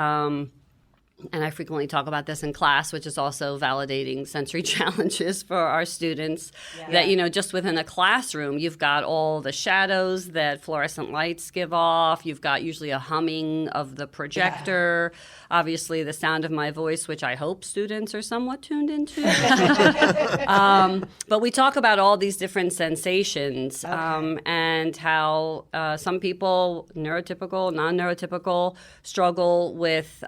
and I frequently talk about this in class, which is also validating sensory challenges for our students, that, just within a classroom, you've got all the shadows that fluorescent lights give off. You've got usually a humming of the projector, obviously the sound of my voice, which I hope students are somewhat tuned into. But we talk about all these different sensations and how some people, neurotypical, non-neurotypical, struggle with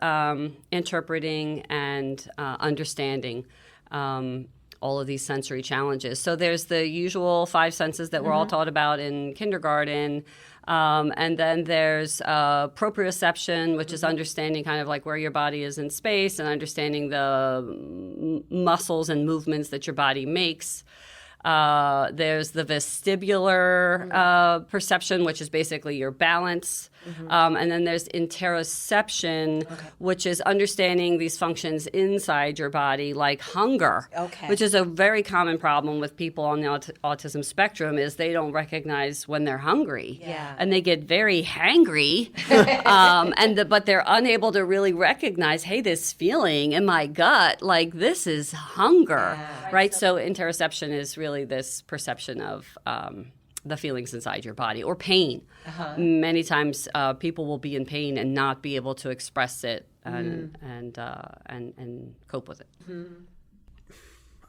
interpreting and understanding all of these sensory challenges. So there's the usual 5 senses that we're all taught about in kindergarten. And then there's proprioception, which is understanding kind of like where your body is in space and understanding the muscles and movements that your body makes. There's the vestibular perception, which is basically your balance. And then there's interoception, which is understanding these functions inside your body, like hunger, which is a very common problem with people on the autism spectrum, is they don't recognize when they're hungry. And they get very hangry, but they're unable to really recognize, hey, this feeling in my gut, like this is hunger, right? So interoception is really this perception of the feelings inside your body, or pain. Many times people will be in pain and not be able to express it and cope with it.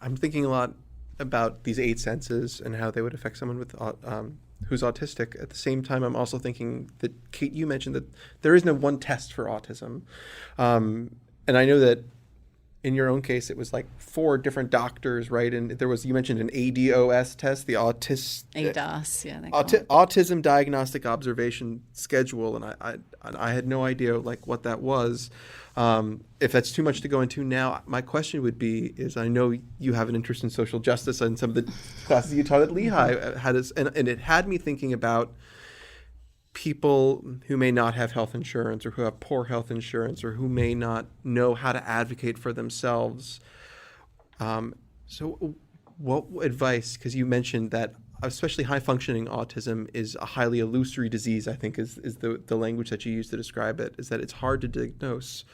I'm thinking a lot about these 8 senses and how they would affect someone with who's autistic. At the same time, I'm also thinking that, Kate, you mentioned that there is no one test for autism. And I know that in your own case, it was like 4 different doctors, right? And you mentioned an ADOS test, the ADOS, Autism Diagnostic Observation Schedule, and I had no idea like what that was. If that's too much to go into now, my question would be: I know you have an interest in social justice, and some of the classes you taught at Lehigh and it had me thinking about people who may not have health insurance, or who have poor health insurance, or who may not know how to advocate for themselves. So what advice, because you mentioned that especially high-functioning autism is a highly illusory disease, I think is the language that you use to describe it, is that it's hard to diagnose.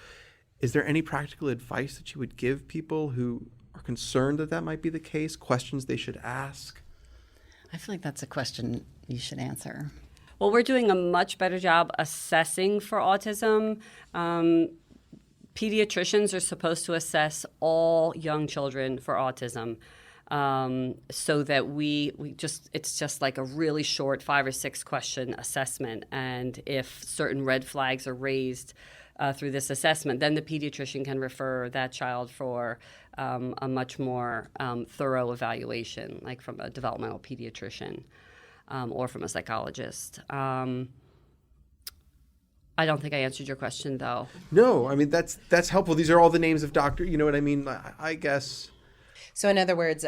Is there any practical advice that you would give people who are concerned that might be the case, questions they should ask? I feel like that's a question you should answer. Well, we're doing a much better job assessing for autism. Pediatricians are supposed to assess all young children for autism, so that it's just like a really short 5 or 6 question assessment. And if certain red flags are raised through this assessment, then the pediatrician can refer that child for a much more thorough evaluation, like from a developmental pediatrician. Or from a psychologist. I don't think I answered your question, though. No, I mean, that's helpful. These are all the names of doctors. You know what I mean? I guess. So in other words,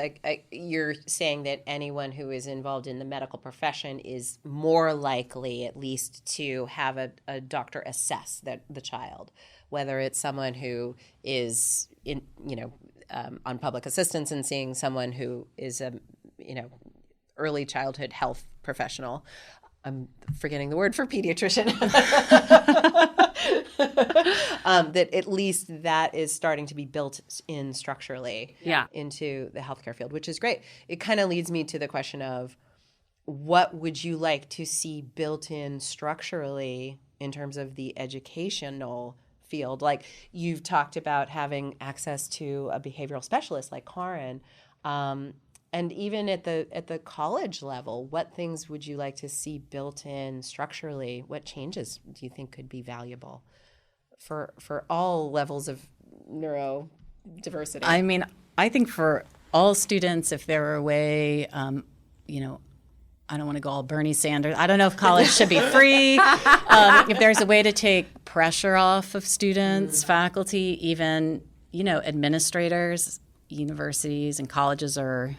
you're saying that anyone who is involved in the medical profession is more likely, at least, to have a doctor assess the child, whether it's someone who is on public assistance and seeing someone who is a early childhood health professional. I'm forgetting the word for pediatrician. That at least that is starting to be built in structurally into the healthcare field, which is great. It kind of leads me to the question of, what would you like to see built in structurally in terms of the educational field? Like, you've talked about having access to a behavioral specialist like Karin. And even at the college level, what things would you like to see built in structurally? What changes do you think could be valuable for all levels of neurodiversity? I mean, I think for all students, if there were a way, I don't want to go all Bernie Sanders. I don't know if college should be free. If there's a way to take pressure off of students, faculty, even, administrators, universities and colleges are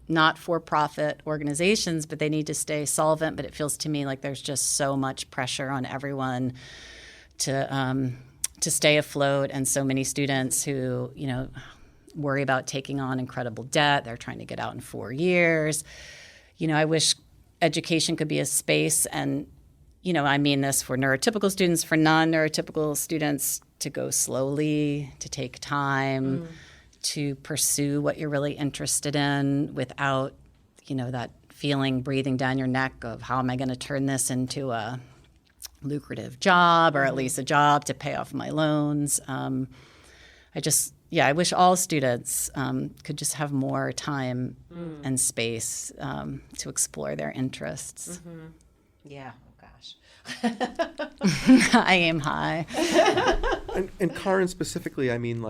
not for-profit organizations, but they need to stay solvent. But it feels to me like there's just so much pressure on everyone to stay afloat, and so many students who, worry about taking on incredible debt. They're trying to get out in 4 years. I wish education could be a space and, I mean this for neurotypical students, for non-neurotypical students, to go slowly, to take time, to pursue what you're really interested in without, that feeling breathing down your neck of how am I going to turn this into a lucrative job or at least a job to pay off my loans. I wish all students could just have more time and space to explore their interests. Yeah. Oh, gosh. I aim high. And Karin specifically, I mean,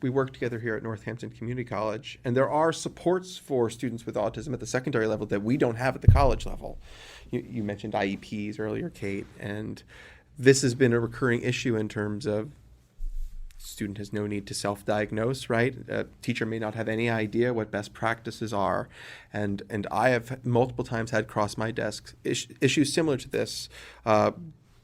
we work together here at Northampton Community College, and there are supports for students with autism at the secondary level that we don't have at the college level. You mentioned IEPs earlier, Kate, and this has been a recurring issue in terms of student has no need to self-diagnose, right? A teacher may not have any idea what best practices are. And I have multiple times had cross my desk issues similar to this,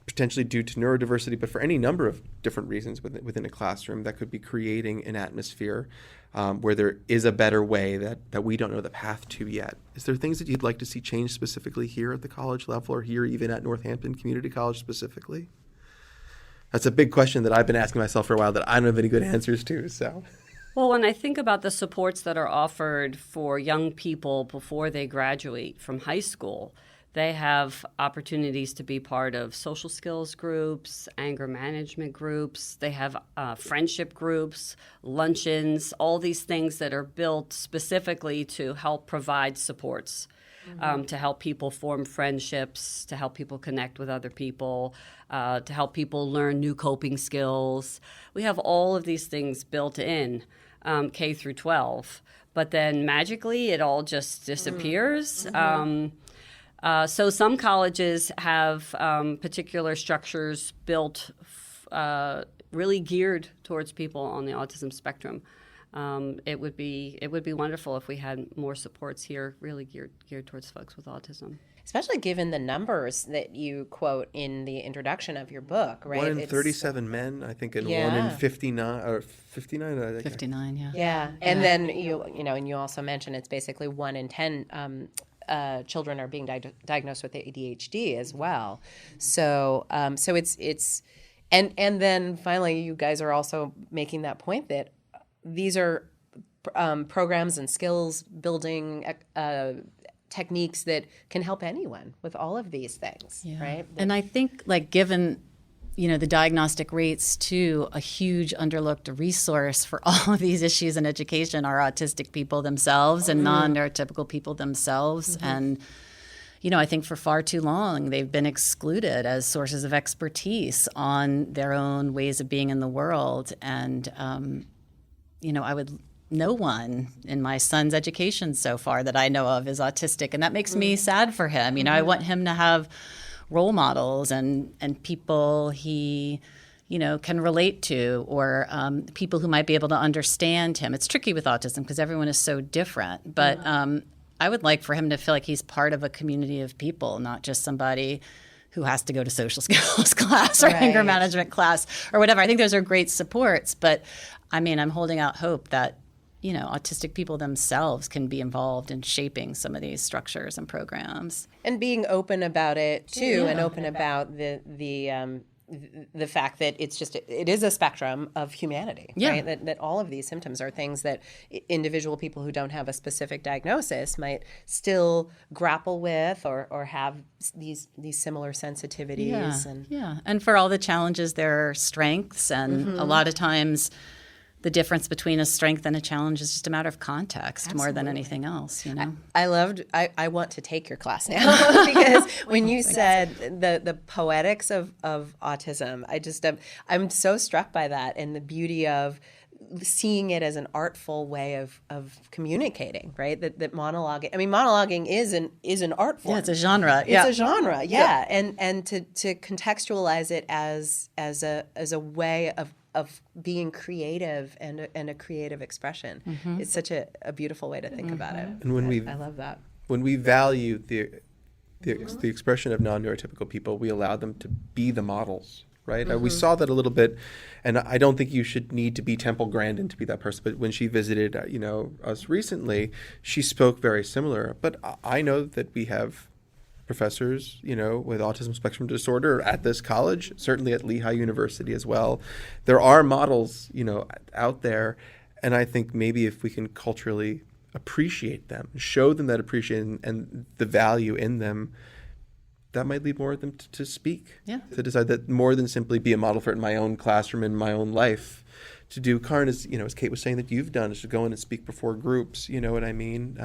potentially due to neurodiversity, but for any number of different reasons within a classroom that could be creating an atmosphere where there is a better way that we don't know the path to yet. Is there things that you'd like to see change specifically here at the college level or here even at Northampton Community College specifically? That's a big question that I've been asking myself for a while that I don't have any good answers to. So, well, when I think about the supports that are offered for young people before they graduate from high school, they have opportunities to be part of social skills groups, anger management groups. They have friendship groups, luncheons, all these things that are built specifically to help provide supports. To help people form friendships, to help people connect with other people, to help people learn new coping skills. We have all of these things built in K through 12, but then magically it all just disappears. So some colleges have particular structures built really geared towards people on the autism spectrum. It would be wonderful if we had more supports here, really geared towards folks with autism. Especially given the numbers that you quote in the introduction of your book, right? 1 in 37 men, I think, and 1 in 59 or 59. I think. 59, yeah. Yeah, and then and you also mentioned it's basically 1 in 10 children are being diagnosed with ADHD as well. So it's and then finally, you guys are also making that point that these are programs and skills building techniques that can help anyone with all of these things, right? And I think, given the diagnostic rates too, a huge underlooked resource for all of these issues in education are autistic people themselves and non-neurotypical people themselves. And I think for far too long they've been excluded as sources of expertise on their own ways of being in the world. And no one in my son's education so far that I know of is autistic, and that makes me sad for him. I want him to have role models and people he can relate to, or people who might be able to understand him. It's tricky with autism because everyone is so different, but I would like for him to feel like he's part of a community of people, not just somebody who has to go to social skills class or anger management class or whatever. I think those are great supports, but I'm holding out hope that autistic people themselves can be involved in shaping some of these structures and programs. And being open about it too, and open about the fact that it is a spectrum of humanity, right? That all of these symptoms are things that individual people who don't have a specific diagnosis might still grapple with or have these similar sensitivities. And for all the challenges, there are strengths, and a lot of times the difference between a strength and a challenge is just a matter of context more than anything else, I want to take your class now because when you said the poetics of autism, I'm so struck by that and the beauty of seeing it as an artful way of communicating, right? That monologuing. Monologuing is an art form. Yeah, it's a genre. It's a genre. Yeah, and to contextualize it as a way of being creative and a creative expression. It's such a beautiful way to think about it. And I love that. When we value the expression of non-neurotypical people, we allow them to be the models, right? We saw that a little bit, and I don't think you should need to be Temple Grandin to be that person. But when she visited, us recently, she spoke very similar. But I know that we have professors, with autism spectrum disorder at this college, certainly at Lehigh University as well. There are models, out there. And I think maybe if we can culturally appreciate them, show them that appreciation and the value in them, that might lead more of them to speak. Yeah. To decide that more than simply be a model for it in my own classroom, in my own life. To do, Karin, as Kate was saying that you've done, is to go in and speak before groups, you know what I mean?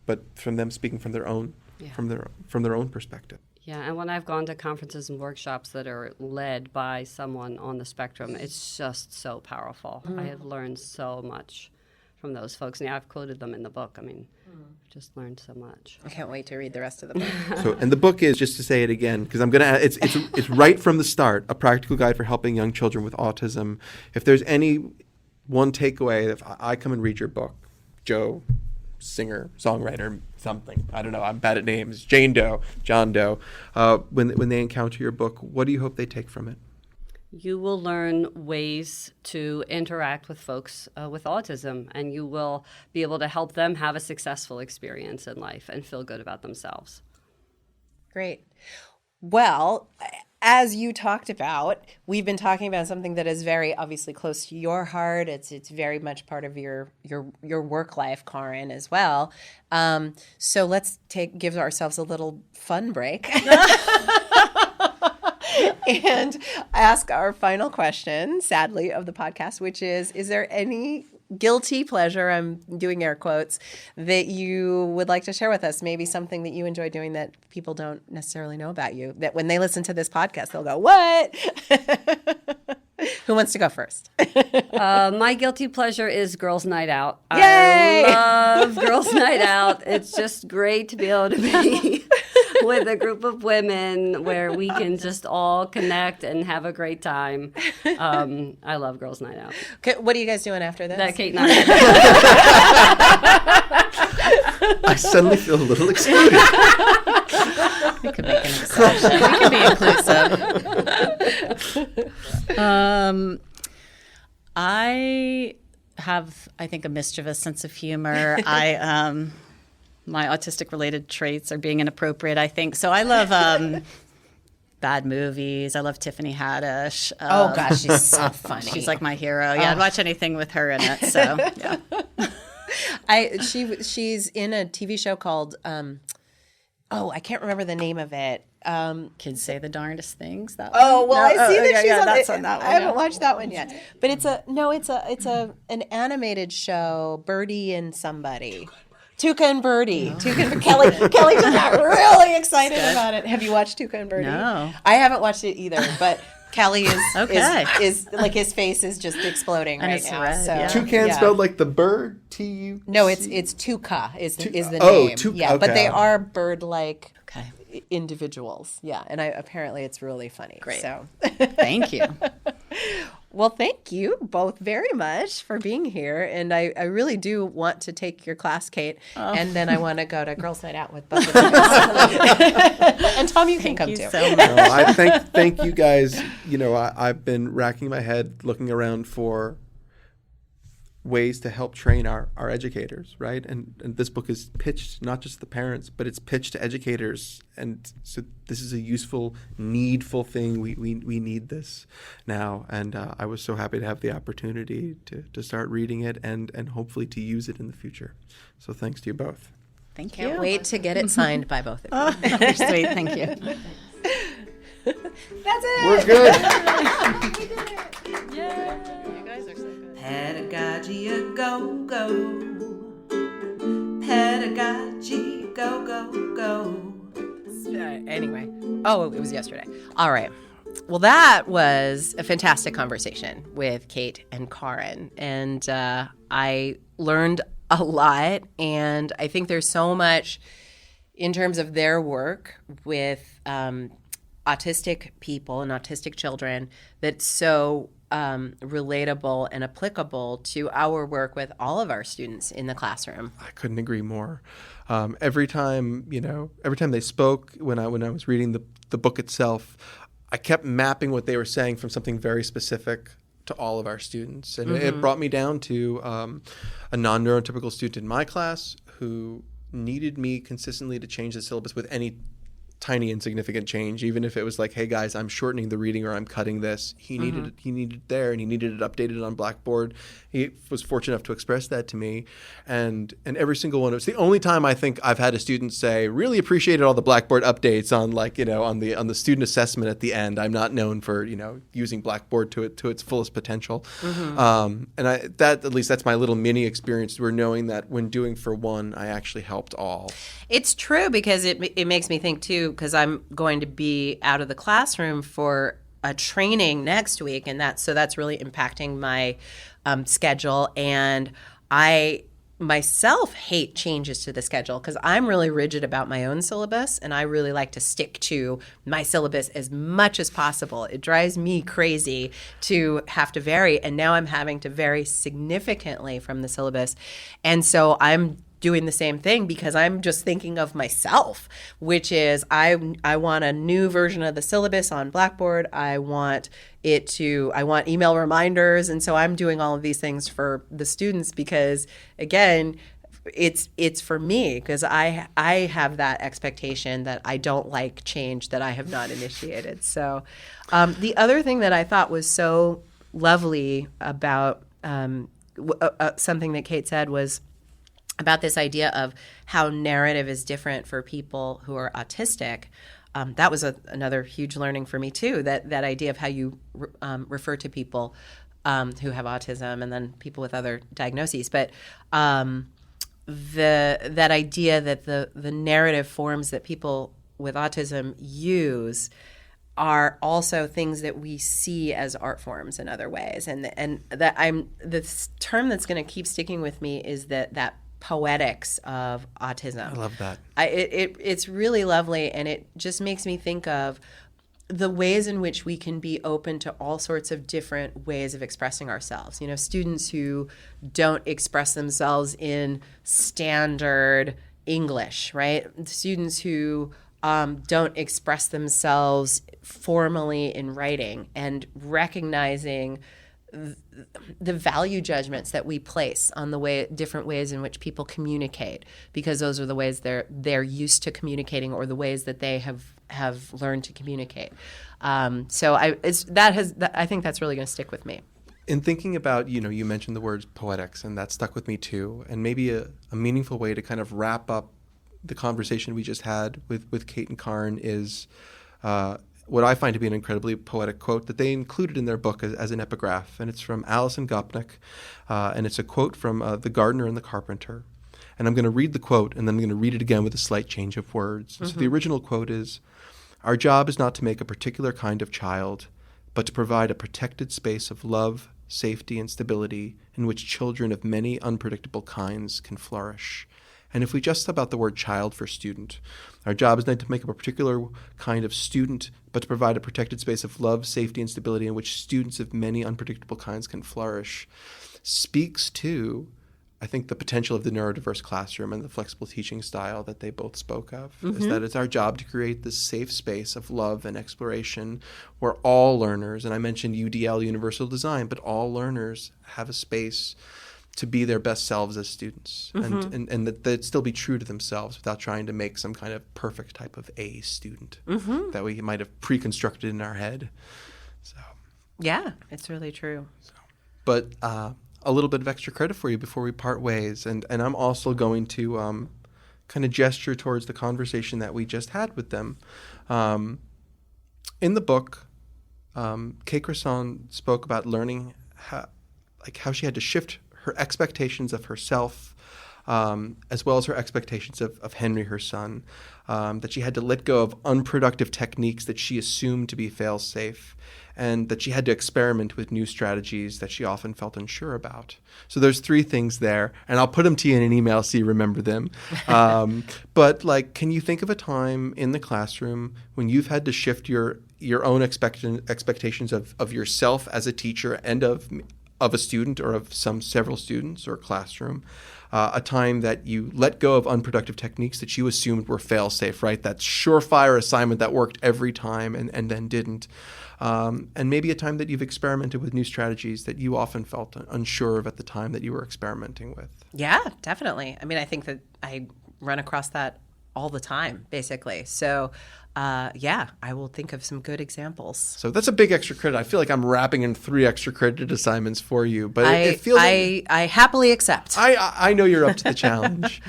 But from them speaking from their own, from their own perspective. Yeah, and when I've gone to conferences and workshops that are led by someone on the spectrum, it's just so powerful. I have learned so much from those folks. And I've quoted them in the book. I mean, I've just learned so much. I can't wait to read the rest of the book. So, and the book is, just to say it again, because I'm going to, it's right from the start, A Practical Guide for Helping Young Children with Autism. If there's any one takeaway, if I come and read your book, Joe, singer, songwriter, something, I don't know, I'm bad at names, Jane Doe, John Doe, when they encounter your book, what do you hope they take from it? You will learn ways to interact with folks with autism, and you will be able to help them have a successful experience in life and feel good about themselves. Great. Well, as you talked about, we've been talking about something that is very obviously close to your heart. It's very much part of your work life, Karin, as well. So let's give ourselves a little fun break. And ask our final question, sadly, of the podcast, which is there any guilty pleasure, I'm doing air quotes, that you would like to share with us? Maybe something that you enjoy doing that people don't necessarily know about you, that when they listen to this podcast, they'll go, what? Who wants to go first? My guilty pleasure is Girls' Night Out. Yay! I love Girls' Night Out. It's just great to be able to be with a group of women where we can just all connect and have a great time. I love Girls' Night Out. Okay, what are you guys doing after this? That Kate and I. I suddenly feel a little excluded. We could make an exception. We can be inclusive. I have, I think, a mischievous sense of humor. My autistic-related traits are being inappropriate, I think. So I love bad movies. I love Tiffany Haddish. Oh, gosh, she's so funny. She's like my hero. Yeah, I'd watch anything with her in it. So, yeah. She's in a TV show called, I can't remember the name of it. Kids Say the Darndest Things. That Oh, one? well, No? I see that she's on, that's on that one. I haven't watched that one yet. But it's an animated show, Birdie and somebody. Tuca and Birdie. Kelly just got really excited about it. Have you watched Tuca and Birdie? No. I haven't watched it either, but Kelly is Okay. is like, his face is just exploding And right it's now. red, So, yeah. Toucan spelled like the bird, T-U? No, it's Tuca is the Oh, name. Tuca, Yeah, but okay. they are bird-like Okay. individuals. Yeah, and apparently it's really funny. Great. So. Thank you. Well, thank you both very much for being here. And I really do want to take your class, Kate, and then I want to go to Girls' Night Out with both of you. And Tom, you can come Thank you too. so much. No, I thank you guys. I've been racking my head looking around for ways to help train our educators, right? And this book is pitched not just to the parents, but it's pitched to educators. And so this is a useful, needful thing. We need this now. And I was so happy to have the opportunity to start reading it and hopefully to use it in the future. So thanks to you both. Thank Can't you. wait to get it signed by both of you. You're sweet. Thank you. That's it. We're good. You guys are so good. Pedagogy a go-go. Pedagogy go-go-go. Anyway. Oh, it was yesterday. All right. Well, that was a fantastic conversation with Kate and Karin. And I learned a lot. And I think there's so much in terms of their work with autistic people and autistic children that's so relatable and applicable to our work with all of our students in the classroom. I couldn't agree more. Every time they spoke, when I was reading the book itself, I kept mapping what they were saying from something very specific to all of our students. And it brought me down to a non-neurotypical student in my class who needed me consistently to change the syllabus with any tiny insignificant change, even if it was like, hey guys, I'm shortening the reading or I'm cutting this. He needed it there, and he needed it updated on Blackboard. He was fortunate enough to express that to me, and every single one. It was the only time I think I've had a student say, really appreciated all the Blackboard updates on, like, on the student assessment at the end. I'm not known for using Blackboard to its fullest potential, and at least that's my little mini experience. We're knowing that when doing for one, I actually helped all. It's true, because it makes me think too, because I'm going to be out of the classroom for a training next week, and that's really impacting my schedule. And I myself hate changes to the schedule because I'm really rigid about my own syllabus, and I really like to stick to my syllabus as much as possible. It drives me crazy to have to vary, and now I'm having to vary significantly from the syllabus. And so I'm doing the same thing because I'm just thinking of myself, which is I want a new version of the syllabus on Blackboard. I want email reminders. And so I'm doing all of these things for the students because, again, it's for me, because I have that expectation that I don't like change that I have not initiated. So the other thing that I thought was so lovely about something that Kate said was about this idea of how narrative is different for people who are autistic. That was another huge learning for me too, that idea of how you refer to people who have autism and then people with other diagnoses. But that idea that the narrative forms that people with autism use are also things that we see as art forms in other ways. And that the term that's going to keep sticking with me is that poetics of autism. I love that. It's really lovely, and it just makes me think of the ways in which we can be open to all sorts of different ways of expressing ourselves. Students who don't express themselves in standard English, right? Students who don't express themselves formally in writing, and recognizing the value judgments that we place on different ways in which people communicate, because those are the ways they're used to communicating, or the ways that they have learned to communicate. So I think that's really going to stick with me. In thinking about, you mentioned the words poetics, and that stuck with me too. And maybe a meaningful way to kind of wrap up the conversation we just had with Kate and Karin is what I find to be an incredibly poetic quote that they included in their book as an epigraph. And it's from Alison Gopnik, and it's a quote from The Gardener and the Carpenter. And I'm going to read the quote, and then I'm going to read it again with a slight change of words. Mm-hmm. So the original quote is, "Our job is not to make a particular kind of child, but to provide a protected space of love, safety, and stability in which children of many unpredictable kinds can flourish." And if we just sub out the word child for student, our job is not to make up a particular kind of student, but to provide a protected space of love, safety, and stability in which students of many unpredictable kinds can flourish, speaks to, I think, the potential of the neurodiverse classroom and the flexible teaching style that they both spoke of. Mm-hmm. Is that it's our job to create this safe space of love and exploration where all learners, and I mentioned UDL, Universal Design, but all learners have a space to be their best selves as students, mm-hmm. and that they'd still be true to themselves without trying to make some kind of perfect type of A student mm-hmm. that we might have pre-constructed in our head. So, yeah, it's really true. But a little bit of extra credit for you before we part ways, and I'm also going to kind of gesture towards the conversation that we just had with them. In the book, Kate Crassons spoke about learning how she had to shift her expectations of herself, as well as her expectations of Henry, her son, that she had to let go of unproductive techniques that she assumed to be fail-safe, and that she had to experiment with new strategies that she often felt unsure about. So there's 3 things there, and I'll put them to you in an email so you remember them. But can you think of a time in the classroom when you've had to shift your own expectations of yourself as a teacher and of a student or of several students or classroom, a time that you let go of unproductive techniques that you assumed were fail-safe, right? That surefire assignment that worked every time and then didn't. And maybe a time that you've experimented with new strategies that you often felt unsure of at the time that you were experimenting with. Yeah, definitely. I mean, I think that I run across that all the time, basically. So, yeah, I will think of some good examples. So that's a big extra credit. I feel like I'm wrapping in 3 extra credit assignments for you, but it feels I happily accept. I know you're up to the challenge,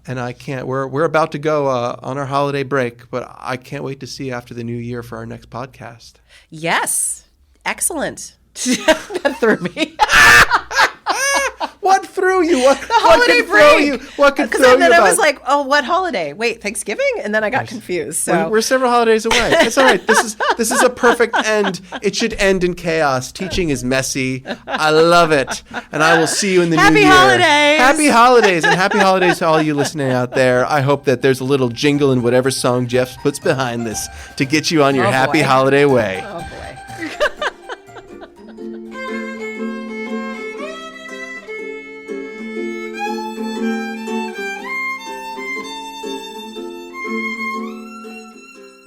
and I can't. We're about to go on our holiday break, but I can't wait to see you after the new year for our next podcast. Yes. Excellent. That threw me. What threw you? What Holiday could throw you? break. What could Because throw you then I was about- like, oh, what holiday? Wait, Thanksgiving? And then I got confused. So We're several holidays away. It's all right. This is a perfect end. It should end in chaos. Teaching is messy. I love it. And I will see you in the Happy new year. holidays. Happy holidays. And happy holidays to all you listening out there. I hope that there's a little jingle in whatever song Jeff puts behind this to get you on your Oh, happy boy. holiday way. oh boy.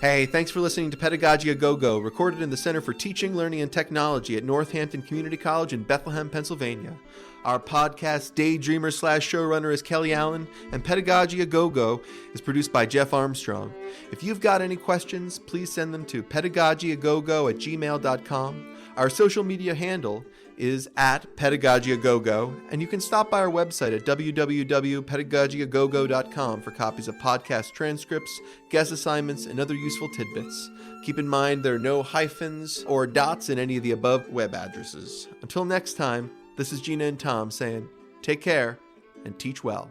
Hey, thanks for listening to Pedagogy A Go-Go, recorded in the Center for Teaching, Learning, and Technology at Northampton Community College in Bethlehem, Pennsylvania. Our podcast daydreamer/showrunner is Kelly Allen, and Pedagogy A Go-Go is produced by Jeff Armstrong. If you've got any questions, please send them to pedagogyagogo@gmail.com. Our social media handle is at pedagogyagogo, and you can stop by our website at www.pedagogyagogo.com for copies of podcast transcripts, guest assignments, and other useful tidbits. Keep in mind there are no hyphens or dots in any of the above web addresses. Until next time, this is Gina and Tom saying, take care and teach well.